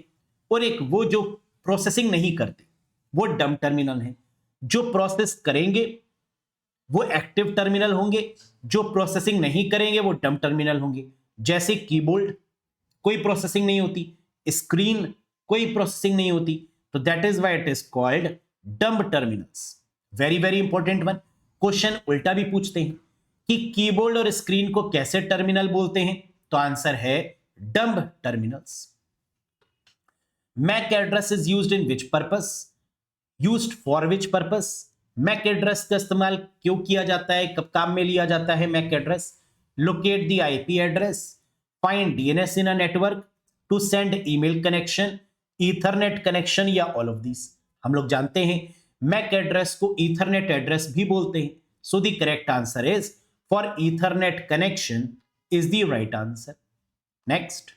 और एक वो जो प्रोसेसिंग नहीं करते, वो डम्ब टर्मिनल है। जो प्रोसेस करेंगे वो एक्टिव टर्मिनल होंगे, जो प्रोसेसिंग नहीं करेंगे वो डम्ब टर्मिनल होंगे। जैसे कीबोर्ड, कोई प्रोसेसिंग नहीं होती, स्क्रीन, कोई प्रोसेसिंग नहीं होती, तो that is why it is called dumb terminals. Very important one. Question उल्टा भी पूछते हैं कि कीबोर्ड और स्क्रीन को कैसे टर्मिनल बोलते हैं, तो आंसर है dumb terminals. MAC address is used in which purpose? Used for which purpose? MAC address का इस्तेमाल क्यों किया जाता है, कब काम में लिया जाता है MAC address? Locate the IP address, find DNS in a network, to send email connection, Ethernet connection, या ऑल ऑफ दिस? हम लोग जानते हैं मैक एड्रेस को ईथरनेट एड्रेस भी बोलते हैं, so the correct answer is for Ethernet connection is the right answer. Next,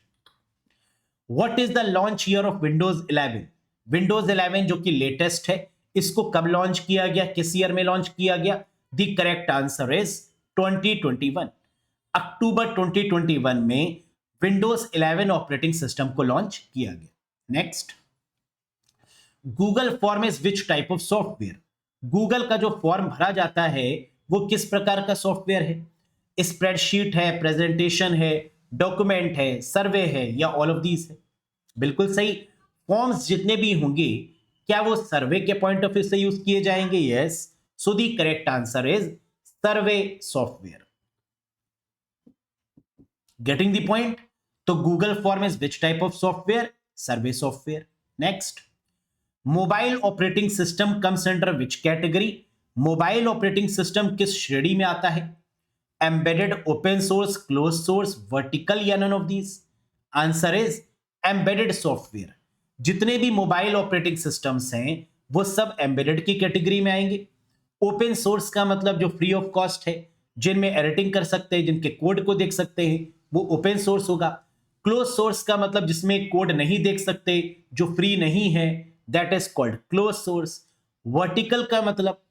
what is the launch year of Windows 11? Windows 11 जो कि लेटेस्ट है, इसको कब लॉन्च किया गया, किस ईयर में लॉन्च किया गया? The correct answer is 2021। अक्टूबर 2021 में विंडोज 11 ऑपरेटिंग सिस्टम को लॉन्च किया गया। Next, Google form is which type of software? Google का जो फॉर्म भरा जाता है वो किस प्रकार का सॉफ्टवेयर है? स्प्रेडशीट है, प्रेजेंटेशन है, डॉक्यूमेंट है, सर्वे है, या ऑल ऑफ दीज है? बिल्कुल सही। फॉर्म्स जितने भी होंगे क्या वो सर्वे के पॉइंट ऑफ व्यू से यूज किए जाएंगे? Yes. So the correct answer is survey software. Getting the point? तो Google form is which type of software? Survey software. Next, mobile operating system comes under which category? Mobile operating system किस श्रेणी में आता है? Embedded, open source, close source, vertical, या none of these? Answer is embedded software. जितने भी मोबाइल ऑपरेटिंग सिस्टम्स हैं वो सब एम्बेडेड की कैटेगरी में आएंगे। ओपन सोर्स का मतलब जो फ्री ऑफ कॉस्ट है, जिनमें एडिटिंग कर सकते हैं, जिनके कोड को देख सकते हैं, वो ओपन सोर्स होगा। क्लोज सोर्स का मतलब जिसमें कोड नहीं देख सकते, जो फ्री नहीं है, that is called close source. Vertical का मतलब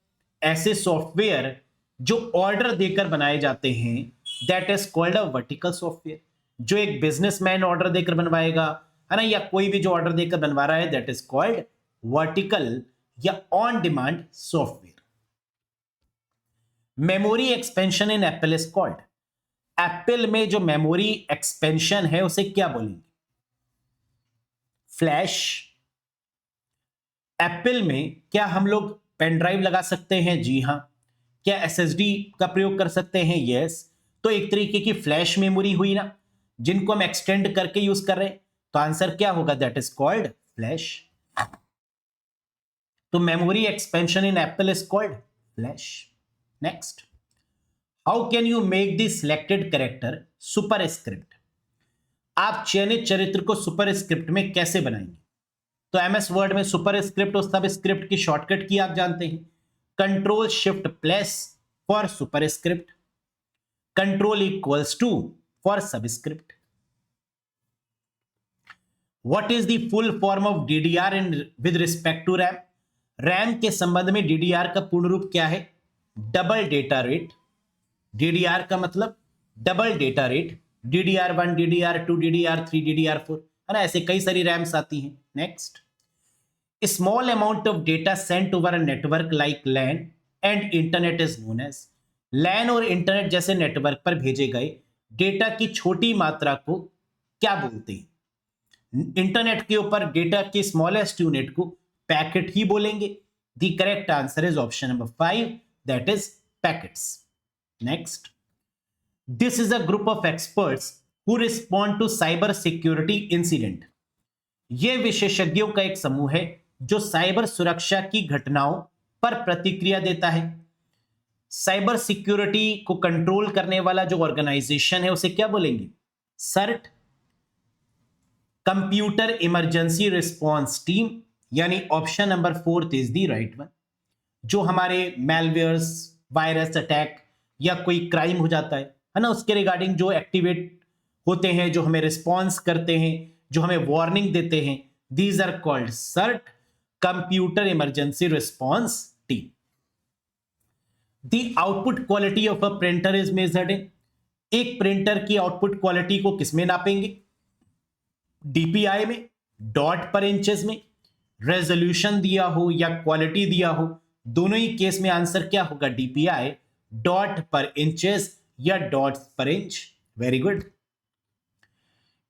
ऐसे सॉफ्टवेयर जो ऑर्डर देकर बनाए जाते हैं, that is called a vertical software. जो एक बिजनेसमैन ऑर्डर देकर बनवाएगा, है ना, या कोई भी जो ऑर्डर देकर बनवा रहा है, दैट इज कॉल्ड वर्टिकल या on demand software. Memory expansion in Apple is called? Apple में जो मेमोरी एक्सपेंशन है उसे क्या बोलेंगे? फ्लैश। एप्पल में क्या हम लोग पेन ड्राइव लगा सकते हैं? जी हां। क्या एसएसडी का प्रयोग कर सकते हैं? यस। तो एक तरीके की फ्लैश मेमोरी हुई ना, जिनको हम एक्सटेंड करके यूज कर रहे हैं, तो आंसर क्या होगा? That is called flash. तो memory expansion in Apple is called flash. Next, how can you make the selected character superscript? आप चयनित चरित्र को सुपर स्क्रिप्ट में कैसे बनाएंगे? तो एमएस वर्ड में सुपर स्क्रिप्ट और सब स्क्रिप्ट की शॉर्टकट की आप जानते हैं, control shift plus for superscript, control equals to for subscript. What is the full form of DDR in with respect to RAM? RAM के संबंध में डीडीआर का पूर्ण रूप क्या है? Double data rate. डीडीआर का मतलब double data rate, DDR1, DDR2, DDR3, DDR4, है ना, ऐसे कई सारी रैम्स आती हैं। Next, small amount of data sent over a network like LAN and internet is known as? LAN और इंटरनेट जैसे नेटवर्क पर भेजे गए डेटा की छोटी मात्रा को क्या बोलते हैं? इंटरनेट के ऊपर डेटा के स्मॉलेस्ट यूनिट को पैकेट ही बोलेंगे। The correct answer is option number 5, that is packets. Next, this is a group of experts who respond to cyber security incident. यह विशेषज्ञों का एक समूह है जो साइबर सुरक्षा की घटनाओं पर प्रतिक्रिया देता है। साइबर सिक्योरिटी को कंट्रोल करने वाला जो ऑर्गेनाइजेशन है उसे क्या बोलेंगे? CERT, computer emergency response team, यानी option number 4 is the right one. जो हमारे मेलवेयर्स, वायरस अटैक या कोई क्राइम हो जाता है ना, उसके रिगार्डिंग जो एक्टिवेट होते हैं, जो हमें रिस्पॉन्स करते हैं, जो हमें वार्निंग देते हैं, these are called CERT, computer emergency response team. The output quality of a printer is measured in? एक प्रिंटर की आउटपुट क्वालिटी को किसमें नापेंगे? डीपीआई में, डॉट पर इंचेस में, रेजोल्यूशन दिया हो या क्वालिटी दिया हो, दोनों ही केस में आंसर क्या होगा? डीपीआई, डॉट पर इंचेस या dot per inch. Very good.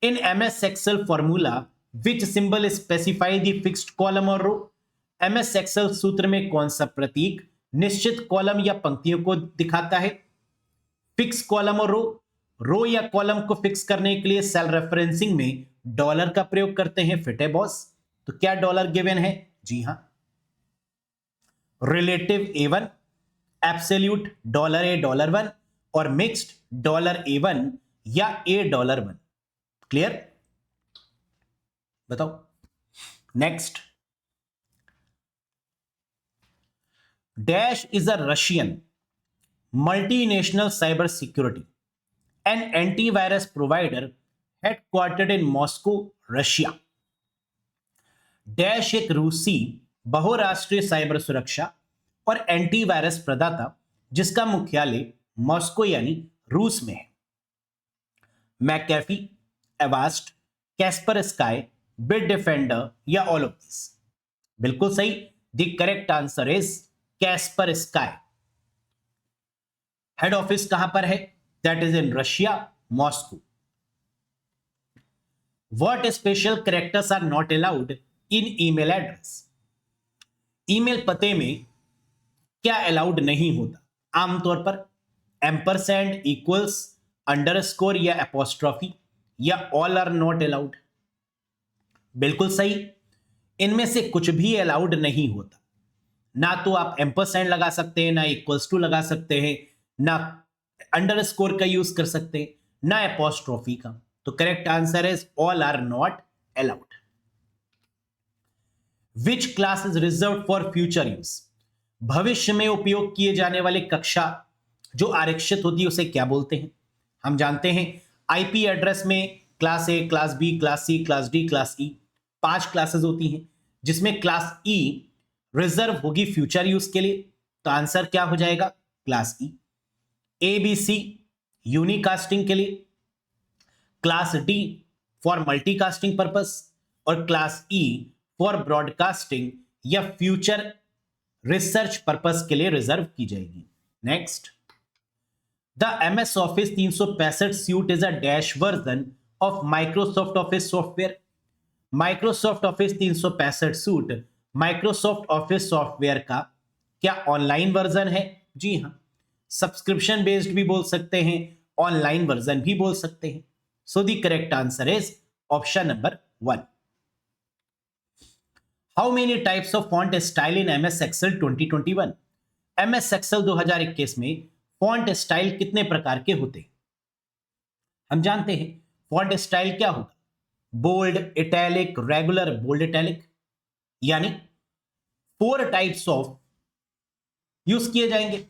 In MS Excel formula which symbol specify the fixed column और रो? एमएस एक्सेल सूत्र में कौन सा प्रतीक निश्चित कॉलम या पंक्तियों को दिखाता है? फिक्स कॉलम और रो या कॉलम को फिक्स करने के लिए सेल रेफरेंसिंग में डॉलर का प्रयोग करते हैं, फिट है बॉस। तो क्या डॉलर गिवन है? जी हां। रिलेटिव A1, एब्सोल्यूट $A$1 और मिक्स्ड $A1 या $1। क्लियर? बताओ। Next, dash is a Russian multinational cyber security and antivirus provider headquartered in Moscow, Russia. Dash एक रूसी बहुराष्ट्रीय साइबर सुरक्षा और एंटीवायरस प्रदाता जिसका मुख्यालय मॉस्को यानी रूस में है। McAfee, Avast, Kaspersky, Bitdefender या ऑल ऑफ दिस? बिल्कुल सही। The correct answer is Kaspersky. Head office कहां पर है? That is in Russia, Moscow. What special characters are not allowed in email address? Email पते में क्या अलाउड नहीं होता आमतौर पर? एम्परसैंड, इक्वल्स, अंडरस्कोर या एपोस्ट्रॉफी, या ऑल आर नॉट अलाउड? बिल्कुल सही, इनमें से कुछ भी अलाउड नहीं होता। ना तो आप एम्परसैंड लगा सकते हैं, ना इक्वल्स टू लगा सकते हैं, ना अंडरस्कोर का यूज कर सकते हैं, ना एपोस्ट्रॉफी का। तो correct answer is all are not allowed. Which class is reserve for future use? भविष्य में उपयोग किए जाने वाली कक्षा जो आरक्षित होती है उसे क्या बोलते हैं? हम जानते हैं आईपी एड्रेस में class A, class B, class C, class D, class E, 5 classes होती हैं, जिसमें क्लास ई रिजर्व होगी फ्यूचर यूज के लिए। तो आंसर क्या हो जाएगा? Class E. A B C यूनिकास्टिंग के लिए, class D for multicasting purpose, और क्लास ई फॉर ब्रॉडकास्टिंग या फ्यूचर रिसर्च पर्पस के लिए रिजर्व की जाएगी। Next, the MS office 365 suit is a dash version of Microsoft office software. Microsoft office 365 suit Microsoft office software का क्या ऑनलाइन वर्जन है? जी हां, सब्सक्रिप्शन बेस्ड भी बोल सकते हैं, ऑनलाइन वर्जन भी बोल सकते हैं। So the correct answer is option number 1। How many types of font style in MS Excel 2021? MS Excel 2021 में फॉन्ट स्टाइल कितने प्रकार के होते हैं? हम जानते हैं फॉन्ट स्टाइल क्या होगा? Bold, italic, regular, bold, italic, यानी 4 टाइप्स ऑफ यूज किए जाएंगे।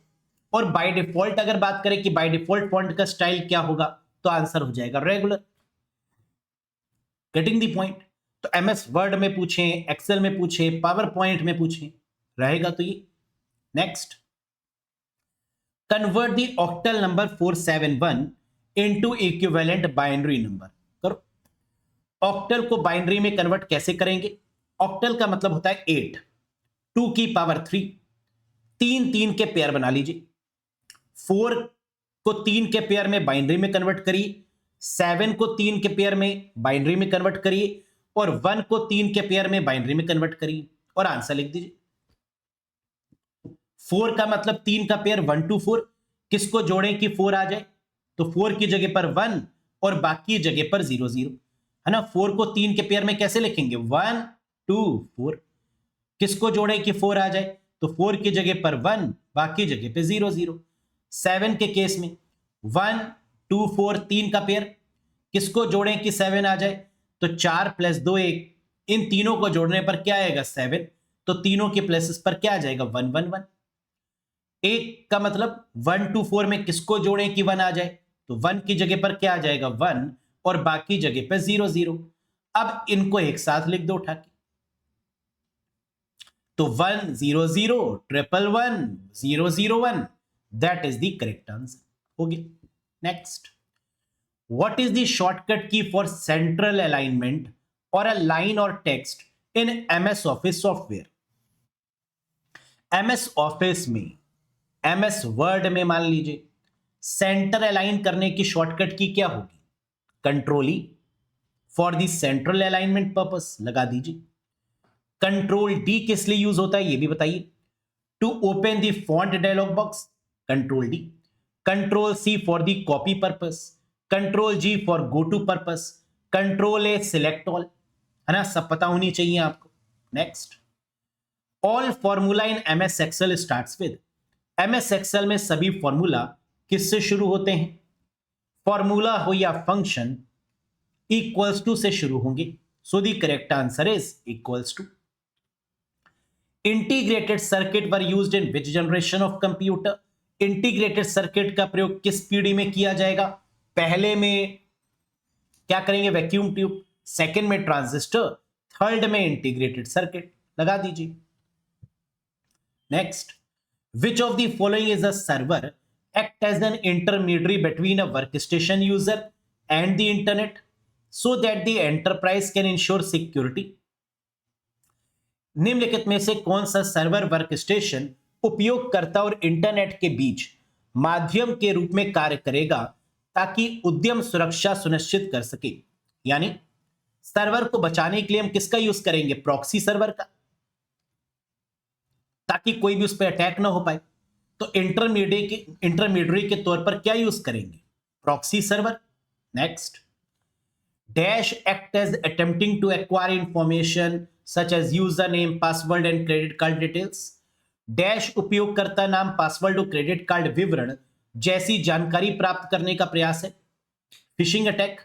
और बाय डिफॉल्ट अगर बात करें कि बाय डिफॉल्ट फॉन्ट का स्टाइल क्या होगा, तो आंसर हो जाएगा रेगुलर। Getting the point? तो MS वर्ड में पूछें, एक्सेल में पूछें, पावर पॉइंट में पूछें, रहेगा तो ये। Next, convert the octal number 471 into equivalent binary number. करो। ऑक्टल को बाइनरी में कन्वर्ट कैसे करेंगे? ऑक्टल का मतलब होता है 8, 2 की पावर 3, 3 के पेयर बना लीजिए। 4 को 3 के पेयर में बाइनरी में कन्वर्ट करिए, 7 को 3 के पेयर में बाइनरी में कन्वर्ट करिए, और 1 को 3 के पेयर में बाइनरी में कन्वर्ट करिए, और आंसर लिख दीजिए। 4 का मतलब 3 का पेयर 1 2 4, किसको जोड़ें कि 4 आ जाए? तो 4 की जगह पर 1 और बाकी जगह पर 0 0, है ना। 4 को 3 के पेयर में कैसे लिखेंगे? 1 2 4। किसको जोड़ें कि 4 आ जाए? तो 4 की जगह पर 1, बाकी जगह पे 0 0। 7 के केस में 1 2 4 3 का पेयर, किसको जोड़ें कि 7 आ जाए? तो 4 + 2 1, इन तीनों को जोड़ने पर क्या आएगा? 7। तो तीनों के प्लेसेस पर क्या आ जाएगा? 1 1 1। एक का मतलब 1 2 4 में किसको जोड़ें कि 1 आ जाए? तो 1 की जगह पर क्या आ जाएगा? 1, और बाकी जगह पर 0 0। अब इनको एक साथ लिख दो उठा के, तो 1 0 0 1 1 0 0 1, that is the correct answer. हो गया। Next, what is the shortcut key for central alignment और अ लाइन और text in MS office software? MS office में, MS वर्ड में मान लीजिए सेंटर अलाइन करने की शॉर्टकट की क्या होगी? Control E for the central alignment purpose लगा दीजिए। कंट्रोल डी किस लिए यूज होता है ये भी बताइए। To open the font dialog box, control D. Control C for the copy purpose, control G for go to purpose, control A select all, है ना। सब पता होनी चाहिए आपको। Next, all formula in MS Excel starts with. MS Excel में सभी फॉर्मूला किससे शुरू होते हैं? फॉर्मूला हो या फंक्शन, इक्वल्स टू से शुरू होंगे। So the correct answer is equals to. Integrated circuit were used in which generation of computer? Integrated circuit का प्रयोग किस पीढ़ी में किया जाएगा? पहले में क्या करेंगे? वैक्यूम ट्यूब, सेकंड में ट्रांजिस्टर, थर्ड में इंटीग्रेटेड सर्किट, लगा दीजिए। Next, which of the following is a server act as an intermediary between a workstation user and the internet so that the enterprise can ensure security? निम्नलिखित में से कौन सा सर्वर वर्क स्टेशन उपयोगकर्ता और इंटरनेट के बीच माध्यम के रूप में कार्य करेगा ताकि उद्यम सुरक्षा सुनिश्चित कर सके? यानी सर्वर को बचाने के लिए हम किसका यूज करेंगे? प्रॉक्सी सर्वर का, ताकि कोई भी उस पर अटैक ना हो पाए। तो इंटरमीडिएट के तौर पर क्या यूज करेंगे? Proxy server. Next, dash act as attempting to acquire information such as user name, password and credit card details. Dash उपयोगकर्ता नाम, पासवर्ड और क्रेडिट कार्ड विवरण जैसी जानकारी प्राप्त करने का प्रयास है। Phishing attack.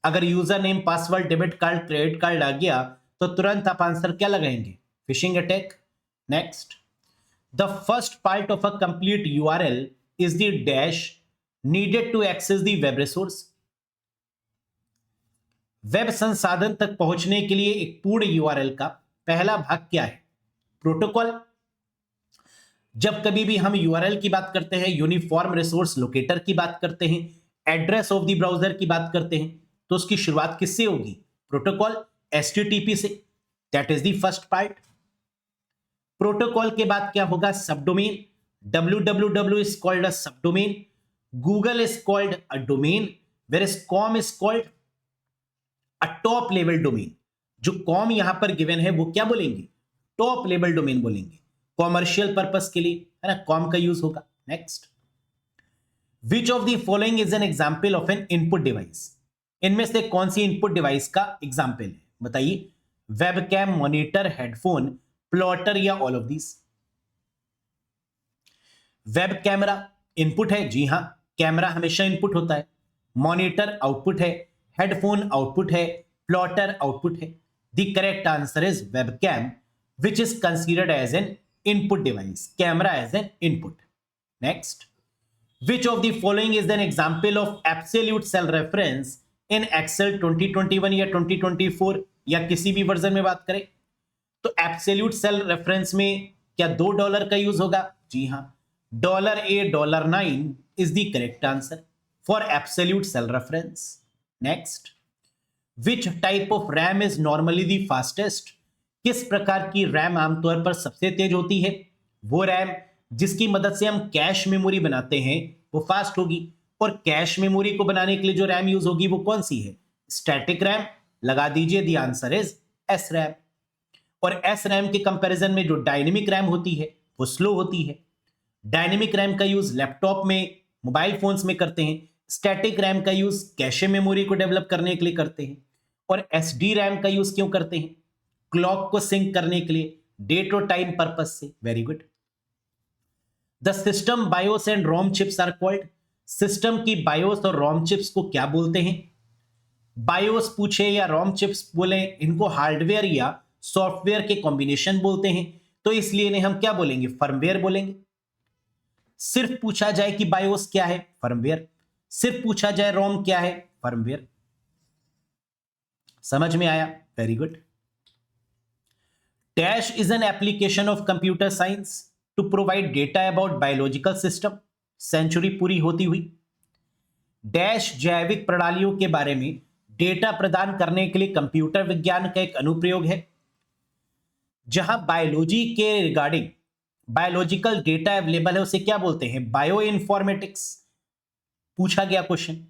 अगर user name, password, debit card, credit card आ गया तो तुरंत आप आंसर क्या लगाएंगे? Phishing attack. Next, the first part of a complete URL is the dash needed to access the web resource. Web संसाधन तक पहुंचने के लिए एक पूर्ण यूआरएल का पहला भाग क्या है? प्रोटोकॉल। जब कभी भी हम यूआरएल की बात करते हैं, यूनिफॉर्म रिसोर्स लोकेटर की बात करते हैं, एड्रेस ऑफ द ब्राउजर की बात करते हैं, तो उसकी शुरुआत किससे होगी? प्रोटोकॉल, एचटीटीपी से। That is the first part. Protocol के बाद क्या होगा? Subdomain. www is called a subdomain, Google is called a domain, whereas com is called a top level domain. जो com यहां पर गिवन है वो क्या बोलेंगे? टॉप लेवल डोमेन बोलेंगे। कॉमर्शियल पर्पस के लिए है ना, कॉम का यूज होगा। Next, which of the following is an example of N input device? इनमें से कौन सी इनपुट डिवाइस का एग्जाम्पल है? बताइए। वेबकैम, मॉनिटर, हेडफोन, प्लॉटर या all of this? Web camera input है, जी हां, कैमरा हमेशा इनपुट होता है। मॉनिटर आउटपुट है, हेडफोन आउटपुट है, प्लॉटर आउटपुट है। The correct answer is webcam, which is considered as an input device, camera as an input. Next, which of the following is an example of absolute cell reference in Excel 2021 या 2024 या किसी भी वर्जन में बात करें तो एब्सोल्यूट सेल रेफरेंस में क्या $2 का यूज होगा? जी हां, $8, $9 is the correct answer for absolute cell reference. Next, which type of RAM is normally the fastest? किस प्रकार की रैम आमतौर पर सबसे तेज होती है? वो रैम जिसकी मदद से हम कैश मेमोरी बनाते हैं वो फास्ट होगी। और कैश मेमोरी को बनाने के लिए जो रैम यूज होगी वो कौन सी है? Static RAM. लगा दीजिए, the answer is S RAM. और एस रैम के कंपैरिजन में जो डायनेमिक रैम होती है वो स्लो होती है। डायनेमिक रैम का यूज लैपटॉप में, मोबाइल फोन्स में करते हैं। स्टैटिक रैम का यूज कैशे मेमोरी को डेवलप करने के लिए करते हैं। और एसडी रैम का यूज क्यों करते हैं? क्लॉक को सिंक करने के लिए, डेट और टाइम पर्पस से। Very good. The system BIOS and ROM chips are called. System की बायोस और रोम चिप्स को क्या बोलते हैं? बायोस पूछे या रोम चिप्स बोले, इनको हार्डवेयर या सॉफ्टवेयर के कॉम्बिनेशन बोलते हैं, तो इसलिए इन्हें हम क्या बोलेंगे? फर्मवेयर बोलेंगे। सिर्फ पूछा जाए कि बायोस क्या है? फर्मवेयर। सिर्फ पूछा जाए रोम क्या है? फर्मवेयर। समझ में आया? Very good. Dash is an application of computer science to provide data about biological system. Century पूरी होती हुई। डैश जैविक प्रणालियों के बारे में डेटा प्रदान करने के लिए कंप्यूटर विज्ञान का एक अनुप्रयोग है जहां बायोलॉजी के रिगार्डिंग बायोलॉजिकल डेटा अवेलेबल है, उसे क्या बोलते हैं? Bioinformatics. पूछा गया क्वेश्चन।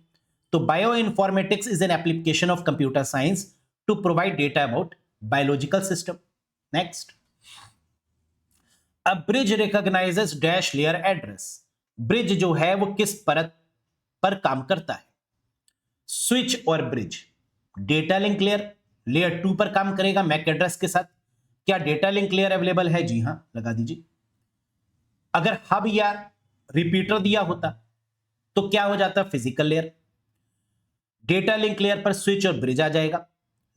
तो bioinformatics is an application of computer science to provide data about biological system. Next, a bridge recognizes dash layer address. Bridge जो है वो किस परत पर काम करता है? स्विच और ब्रिज। डेटा लिंक लेयर 2 पर काम करेगा मैक एड्रेस के साथ। क्या डेटा लिंक लेयर अवेलेबल है? जी हां, लगा दीजिए। अगर हब या रिपीटर दिया होता तो क्या हो जाता? Physical layer. Data link layer पर स्विच और ब्रिज आ जाएगा।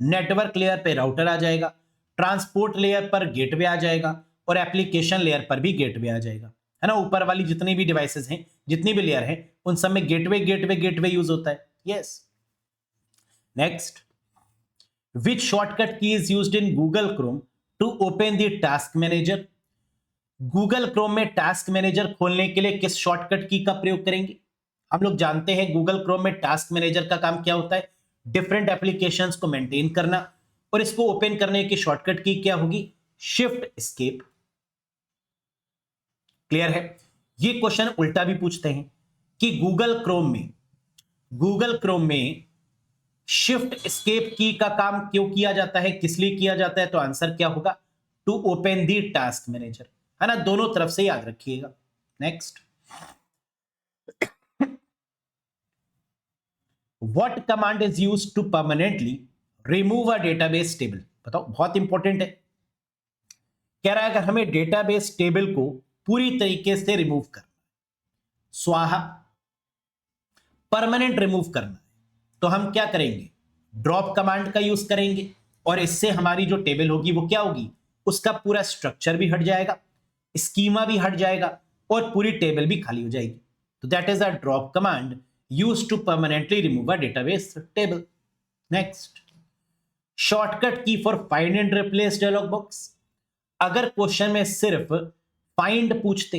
नेटवर्क लेयर पे राउटर आ जाएगा। ट्रांसपोर्ट लेयर पर गेटवे आ जाएगा और एप्लीकेशन लेयर पर भी गेटवे आ जाएगा, है ना। ऊपर वाली जितनी भी डिवाइसेस हैं, जितनी भी लेयर हैं, उन सब में गेटवे यूज होता है। Yes. Next, which shortcut key is used in Google Chrome to open the task manager? Google Chrome में टास्क मैनेजर खोलने के लिए किस शॉर्टकट की का प्रयोग करेंगे? हम लोग जानते हैं गूगल क्रोम में टास्क मैनेजर का काम क्या होता है? डिफरेंट एप्लीकेशंस को मेंटेन करना, और इसको ओपन करने की शॉर्टकट की क्या होगी? Shift escape. क्लियर है? ये क्वेश्चन उल्टा भी पूछते हैं कि गूगल क्रोम में शिफ्ट एस्केप की का काम क्यों किया जाता है, किस लिए किया जाता है? तो आंसर क्या होगा? To open the task manager, है ना? दोनों तरफ से याद रखिएगा। Next, what command is used to permanently remove a database table? बताओ, बहुत इंपॉर्टेंट है। कह रहा है अगर हमें डेटाबेस टेबल को पूरी तरीके से रिमूव करना, स्वाहा, परमानेंट रिमूव करना है, तो हम क्या करेंगे? ड्रॉप कमांड का यूज करेंगे और इससे हमारी जो टेबल होगी वो क्या होगी? उसका पूरा स्ट्रक्चर भी हट जाएगा, स्कीमा भी हट जाएगा और पूरी टेबल भी खाली हो जाएगी। तो that is a drop command used to permanently remove a database table. Next, shortcut key for find and replace dialog box. अगर क्वेश्चन में सिर्फ फाइंड पूछते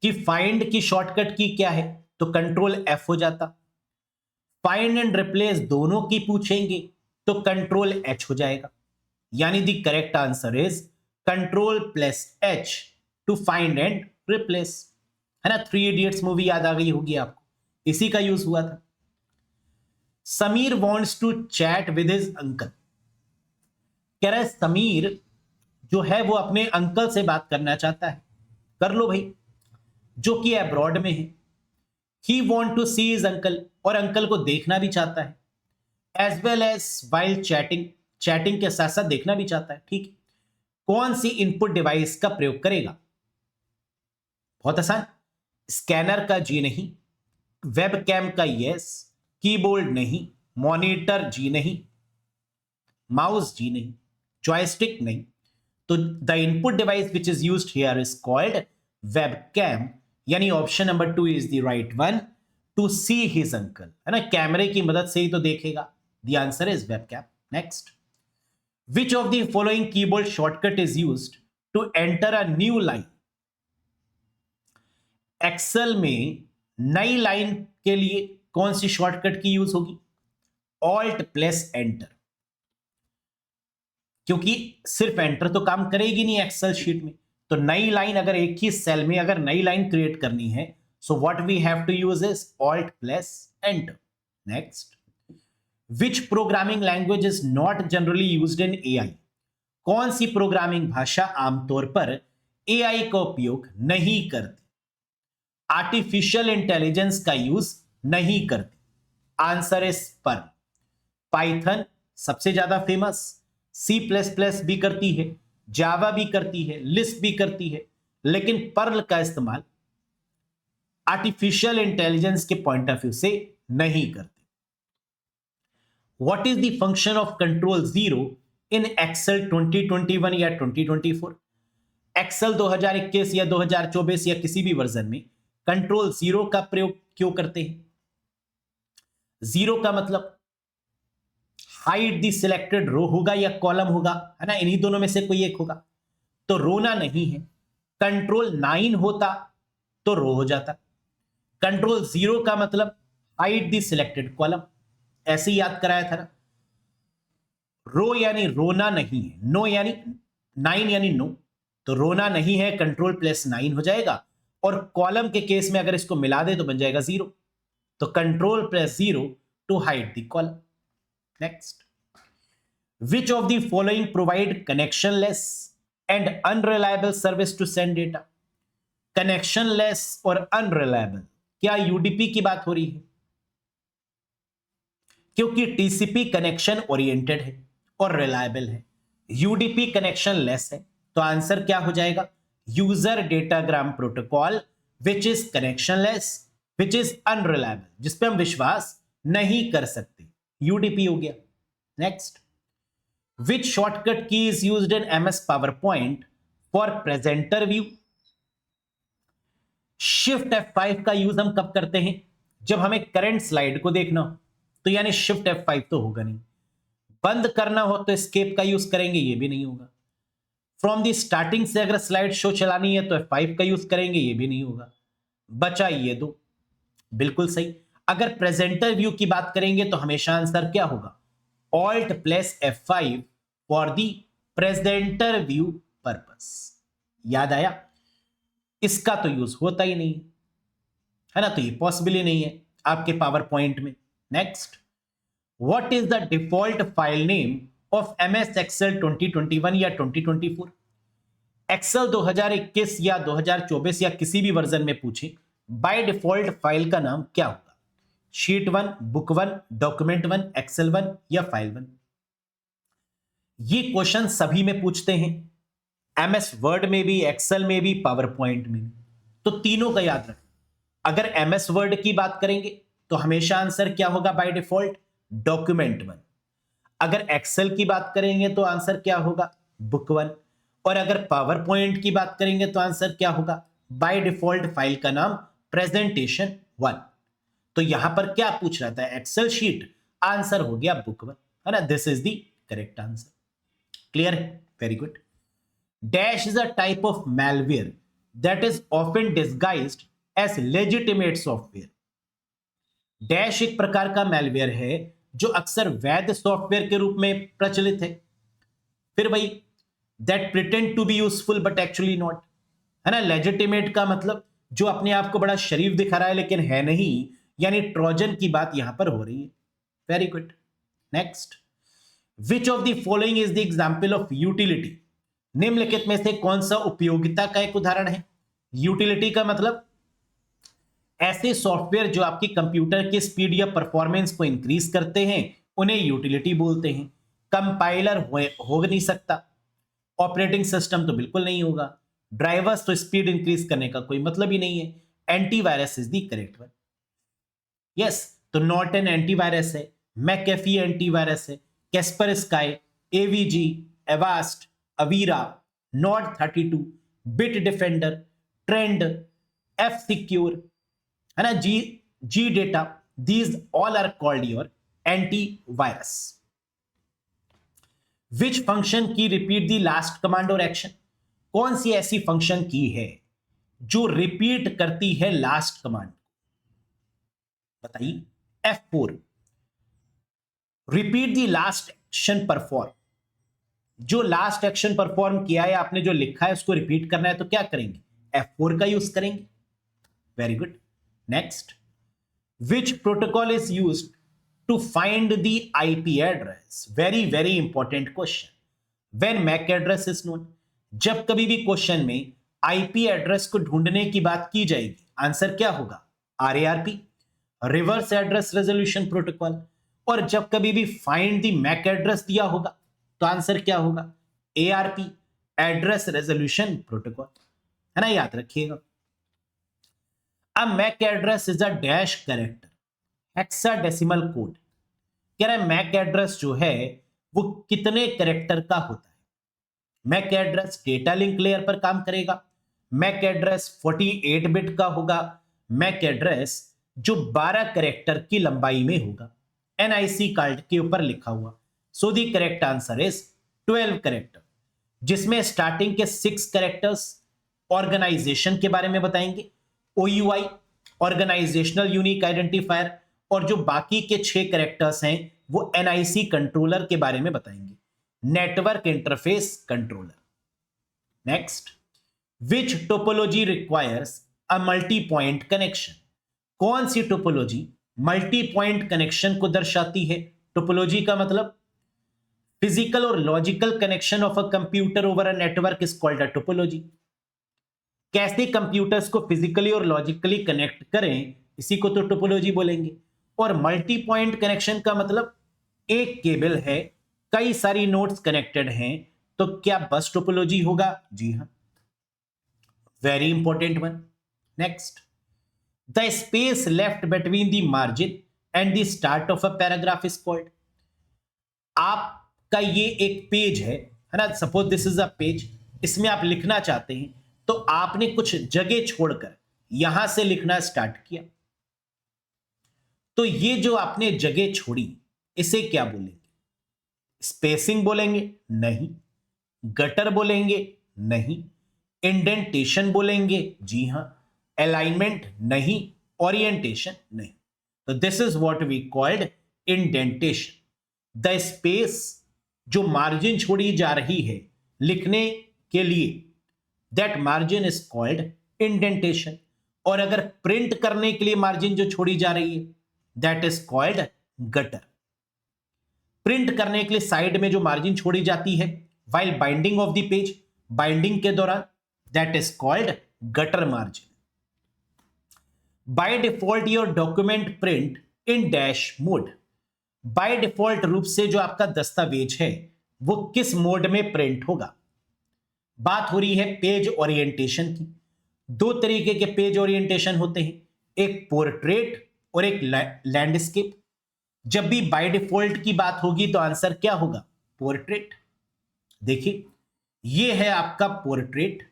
कि फाइंड की शॉर्टकट की क्या है, तो कंट्रोल एफ हो जाता। फाइंड एंड रिप्लेस दोनों की पूछेंगे तो कंट्रोल एच हो जाएगा। यानी the correct answer is control plus H two find and replace, है ना? 3 इडियट्स मूवी याद आ गई होगी आपको, इसी का यूज हुआ था। Sameer wants to chat with his uncle. कह रहा है समीर जो है वो अपने अंकल से बात करना चाहता है। कर लो भाई, जो कि अब्रॉड में है। He want to see his uncle, और अंकल को देखना भी चाहता है। As well as while chatting, chatting के साथ साथ देखना भी चाहता है। ठीक है, कौन सी इनपुट डिवाइस का प्रयोग करेगा? बहुत आसान, स्कैनर का जी नहीं, वेबकैम का यस, कीबोर्ड नहीं, मॉनिटर जी नहीं, माउस जी नहीं, जॉयस्टिक नहीं। तो the input device which is used here is called webcam, यानी option number 2 is the right one, to see his uncle, है ना? कैमरे की मदद से ही तो देखेगा। The answer is webcam. Next, which of the following keyboard shortcut is used to enter a new line? Excel में नई लाइन के लिए कौन सी शॉर्टकट की यूज होगी? ऑल्ट प्लस एंटर, क्योंकि सिर्फ एंटर तो काम करेगी नहीं एक्सेल शीट में। तो नई लाइन, अगर एक ही सेल में अगर नई लाइन क्रिएट करनी है, so what we have to use is alt plus enter. Next, which programming language is not generally used in AI? कौन सी प्रोग्रामिंग भाषा आमतौर पर एआई का उपयोग नहीं करती, आर्टिफिशियल इंटेलिजेंस का यूज नहीं करती? Answer is Perl. पाइथन सबसे ज्यादा फेमस, सी प्लस प्लस भी करती है, जावा भी करती है, लिस्प भी करती है, लेकिन पर्ल का इस्तेमाल आर्टिफिशियल इंटेलिजेंस के पॉइंट ऑफ व्यू से नहीं करते। What is the function of control zero in Excel 2021 या 2024? एक्सेल 2021 या 2024 या किसी भी वर्जन में कंट्रोल जीरो का प्रयोग क्यों करते हैं? जीरो का मतलब हाइड द सिलेक्टेड रो होगा या कॉलम होगा, है ना? इन्हीं दोनों में से कोई एक होगा। तो रोना नहीं है। कंट्रोल 9 होता तो रो हो जाता। कंट्रोल जीरो का मतलब हाइड द सिलेक्टेड कॉलम, ऐसे ही याद कराया था ना। रो यानी रोना नहीं है, नो यानी 9 यानी नो, तो रोना नहीं है, कंट्रोल प्लस 9 हो जाएगा। और कॉलम के केस में अगर इसको मिला दे तो बन जाएगा 0, तो control plus 0 to hide the column. Next, which of the following provide connectionless and unreliable service to send data? connectionless और unreliable, क्या यूडीपी की बात हो रही है? क्योंकि टीसीपी कनेक्शन ओरिएंटेड है और रिलायबल है, यूडीपी कनेक्शन लेस है, तो आंसर क्या हो जाएगा? User datagram protocol which is connectionless, which is unreliable, जिसपे हम विश्वास नहीं कर सकते, यूडीपी हो गया। Next, which shortcut key is used in MS PowerPoint for presenter view? Shift F5 का यूज हम कब करते हैं? जब हमें करंट स्लाइड को देखना हो, तो यानी Shift F5 तो होगा नहीं। बंद करना हो तो एस्केप का यूज करेंगे, ये भी नहीं होगा। फ्रॉम द स्टार्टिंग से अगर स्लाइड शो चलानी है तो F5 का यूज करेंगे, ये भी नहीं होगा। बचा ये दो, बिल्कुल सही। अगर प्रेजेंटर व्यू की बात करेंगे तो हमेशा आंसर क्या होगा? Alt plus F5 for the presenter view purpose. याद आया? इसका तो यूज होता ही नहीं है ना, तो ये पॉसिबल ही नहीं है आपके पावर पॉइंट में। Next, what is the default file name of MS Excel 2021 या 2024? एक्सेल 2021 या 2024 या किसी भी वर्जन में पूछे, बाय डिफॉल्ट फाइल का नाम क्या होगा? शीट 1, बुक 1, डॉक्यूमेंट 1, एक्सेल 1 या फाइल 1? ये क्वेश्चन सभी में पूछते हैं, एमएस वर्ड में भी, एक्सेल में भी, पावर पॉइंट में भी। तो तीनों का याद रखें। अगर एमएस वर्ड की बात करेंगे तो हमेशा आंसर क्या होगा बाय डिफॉल्ट? डॉक्यूमेंट 1। अगर एक्सेल की बात करेंगे तो आंसर क्या होगा? बुक 1। और अगर पावर पॉइंट की बात करेंगे तो आंसर क्या होगा? बाय डिफॉल्ट फाइल का नाम प्रेजेंटेशन 1। तो यहां पर क्या पूछ रहा था? एक्सेल शीट, आंसर हो गया बुक 1, है ना। This is the correct answer. Clear है? Very good. Dash is a type of malware that is often disguised as legitimate software। Dash एक प्रकार का malware है जो अक्सर वैध सॉफ्टवेयर के रूप में प्रचलित है। फिर वही, that pretend to be useful but actually not, है ना। legitimate का मतलब जो अपने आप को बड़ा शरीफ दिखा रहा है लेकिन है नहीं, यानी ट्रोजन की बात यहां पर हो रही है। Very good. Next, which of the following is the example of utility? निम्नलिखित में से कौन सा उपयोगिता का एक उदाहरण है? यूटिलिटी का मतलब ऐसे सॉफ्टवेयर जो आपकी कंप्यूटर की स्पीड या परफॉर्मेंस को इंक्रीज करते हैं, उन्हें यूटिलिटी बोलते हैं। कंपाइलर हो नहीं सकता, ऑपरेटिंग सिस्टम तो बिल्कुल नहीं होगा, ड्राइवर्स तो स्पीड इंक्रीज करने का कोई मतलब ही नहीं है। Antivirus is the correct one. Yes, तो नॉर्टन एंटीवायरस है, मैकेफी एंटीवायरस है, Kaspersky, AVG, Avast, Avira, NOD 32, Bitdefender, Trend, F Secure, है ना, G Data, these all are called your antivirus. Which function key repeat the last command और एक्शन? कौन सी ऐसी फंक्शन की है जो रिपीट करती है लास्ट कमांड? बताइए। F4, repeat the last action perform. जो लास्ट एक्शन परफॉर्म किया है आपने, जो लिखा है उसको रिपीट करना है, तो क्या करेंगे? F4 का यूज करेंगे। Very good. Next, which protocol is used to find the IP address? Very very important question. When MAC address is known, जब कभी भी क्वेश्चन में आईपी एड्रेस को ढूंढने की बात की जाएगी, आंसर क्या होगा? RARP, reverse address resolution protocol. और जब कभी भी फाइंड द मैक एड्रेस दिया होगा तो आंसर क्या होगा? ARP, एड्रेस रेजोल्यूशन प्रोटोकॉल, है ना, याद रखिएगा। अब MAC address is a dash character hexadecimal code. कह रहा है मैक एड्रेस जो है वो कितने कैरेक्टर का होता है? MAC address data link layer पर काम करेगा, मैक एड्रेस 48 बिट का होगा, मैक एड्रेस जो 12 कैरेक्टर की लंबाई में होगा, NIC कार्ड के ऊपर लिखा हुआ। सो the correct answer is 12 character, जिसमें स्टार्टिंग के 6 कैरेक्टर्स ऑर्गेनाइजेशन के बारे में बताएंगे, OUI, ऑर्गेनाइजेशनल यूनिक आइडेंटिफायर, और जो बाकी के 6 कैरेक्टर्स हैं वो NIC कंट्रोलर के बारे में बताएंगे, network interface controller. Next, which topology requires a multi point connection? कौन सी टोपोलॉजी मल्टी पॉइंट कनेक्शन को दर्शाती है? टोपोलॉजी का मतलब फिजिकल और logical connection of a computer over a network is called a topology. कैसे कंप्यूटर्स को फिजिकली और लॉजिकली कनेक्ट करें, इसी को तो टोपोलॉजी बोलेंगे। और मल्टी पॉइंट कनेक्शन का मतलब एक केबल है, कई सारी नोड्स कनेक्टेड हैं, तो क्या बस टोपोलॉजी होगा? जी हां, very important one. Next, the space left between the margin and the start of a paragraph is called. आपका ये एक पेज है ना, suppose this is a page, इसमें आप लिखना चाहते हैं तो आपने कुछ जगह छोड़कर यहां से लिखना स्टार्ट किया, तो ये जो आपने जगह छोड़ी इसे क्या बोलेंगे? स्पेसिंग बोलेंगे? नहीं। गटर बोलेंगे? नहीं। इंडेंटेशन बोलेंगे? जी हां। अलाइनमेंट? नहीं। ओरिएंटेशन? नहीं। तो this is what we called indentation, the space जो मार्जिन छोड़ी जा रही है लिखने के लिए, that margin is called indentation. और अगर प्रिंट करने के लिए मार्जिन जो छोड़ी जा रही है, that is called gutter. Print करने के लिए साइड में जो मार्जिन छोड़ी जाती है while binding of the page, binding के दौरान, that is called gutter margin. By default your document print in dash mode. By default रूप से जो आपका दस्तावेज है वो किस मोड में प्रिंट होगा। बात हो रही है पेज ओरिएंटेशन की। दो तरीके के पेज ओरिएंटेशन होते हैं, एक पोर्ट्रेट और एक लैंडस्केप। जब भी बाय डिफॉल्ट की बात होगी तो आंसर क्या होगा, पोर्ट्रेट। देखिए ये है आपका portrait,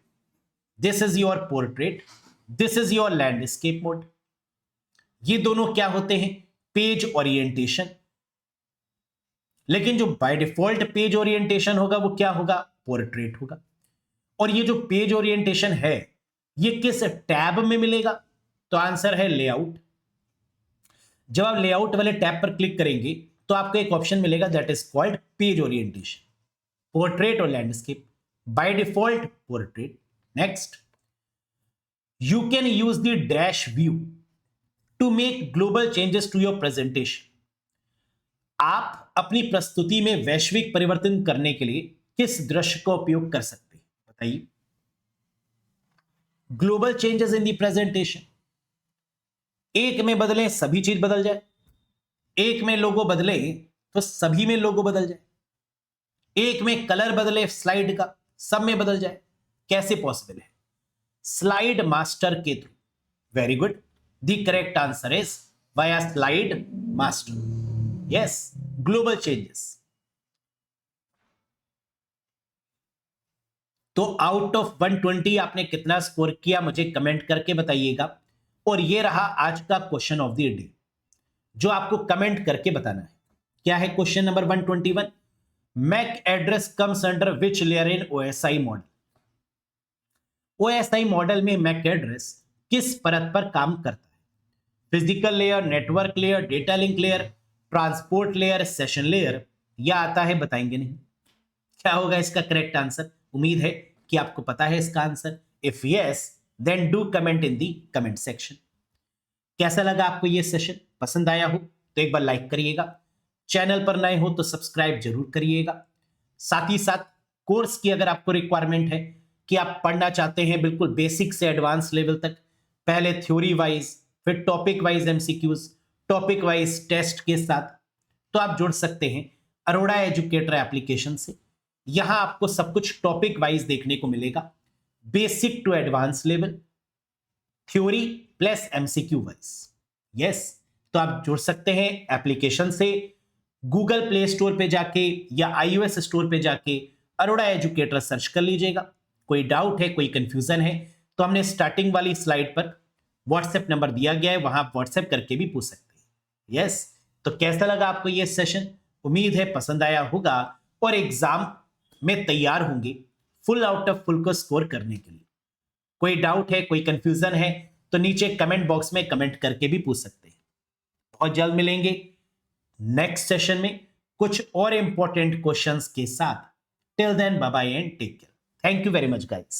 this is your portrait, this is your landscape mode. ये दोनों क्या होते हैं, पेज ओरिएंटेशन। लेकिन जो बाय डिफॉल्ट पेज ओरिएंटेशन होगा वो क्या होगा, पोर्ट्रेट होगा। और ये जो पेज ओरिएंटेशन है ये किस टैब में मिलेगा, तो आंसर है लेआउट। जब आप लेआउट वाले टैब पर क्लिक करेंगे तो आपको एक ऑप्शन मिलेगा that is called page orientation, portrait और landscape. By default portrait. Next, you can use the dash view to make global changes to your presentation. आप अपनी प्रस्तुति में वैश्विक परिवर्तन करने के लिए किस दृश्य का उपयोग कर सकते हैं, बताइए। Global changes in the presentation, एक में बदले सभी चीज बदल जाए, एक में लोगो बदले तो सभी में लोगो बदल जाए, एक में कलर बदले स्लाइड का सब में बदल जाए, कैसे पॉसिबल है, स्लाइड मास्टर के through. Very good, the correct answer is via slide master. Yes, global changes. तो आउट ऑफ 120 आपने कितना स्कोर किया मुझे कमेंट करके बताइएगा। और ये रहा आज का क्वेश्चन ऑफ द डे जो आपको कमेंट करके बताना है। क्या है question number 121, MAC address comes under which layer in OSI model. ओएसआई मॉडल में मैक एड्रेस किस परत पर काम करता है, physical layer, network layer, data link layer, transport layer, session layer, या आता है बताएंगे नहीं। क्या होगा इसका करेक्ट आंसर, उम्मीद है कि आपको पता है इसका answer. If yes then do comment in the comment section. कैसा लगा आपको ये सेशन, पसंद आया हो तो एक बार लाइक करिएगा, चैनल पर नए हो तो सब्सक्राइब जरूर करिएगा। साथ ही साथ कोर्स की अगर आपको रिक्वायरमेंट है कि आप पढ़ना चाहते हैं बिल्कुल बेसिक से एडवांस लेवल तक, पहले थ्योरी वाइज फिर topic wise MCQs, topic wise test के साथ, तो आप जुड़ सकते हैं अरोड़ा एजुकेटर एप्लीकेशन से। यहां आपको सब कुछ टॉपिक वाइज देखने को मिलेगा, basic to advance level, theory plus MCQ wise. Yes, तो आप जुड़ सकते हैं एप्लीकेशन से। गूगल प्ले स्टोर पे जाके या iOS स्टोर पे जाके अरोड़ा एजुकेटर सर्च कर लीजिएगा। कोई डाउट है, कोई कंफ्यूजन है तो हमने स्टार्टिंग वाली स्लाइड पर व्हाट्सएप नंबर दिया गया है, वहां आप व्हाट्सएप करके भी पूछ सकते हैं। यस, तो कैसा लगा आपको ये सेशन, उम्मीद है पसंद आया होगा और एग्जाम में तैयार होंगे फुल आउट ऑफ फुल को स्कोर करने के लिए। कोई डाउट है, कोई कंफ्यूजन है तो नीचे कमेंट बॉक्स में कमेंट करके भी पूछ सकते हैं। बहुत जल्द मिलेंगे नेक्स्ट सेशन में कुछ और इंपॉर्टेंट क्वेश्चंस के साथ। Till then bye bye and take care. Thank you very much guys.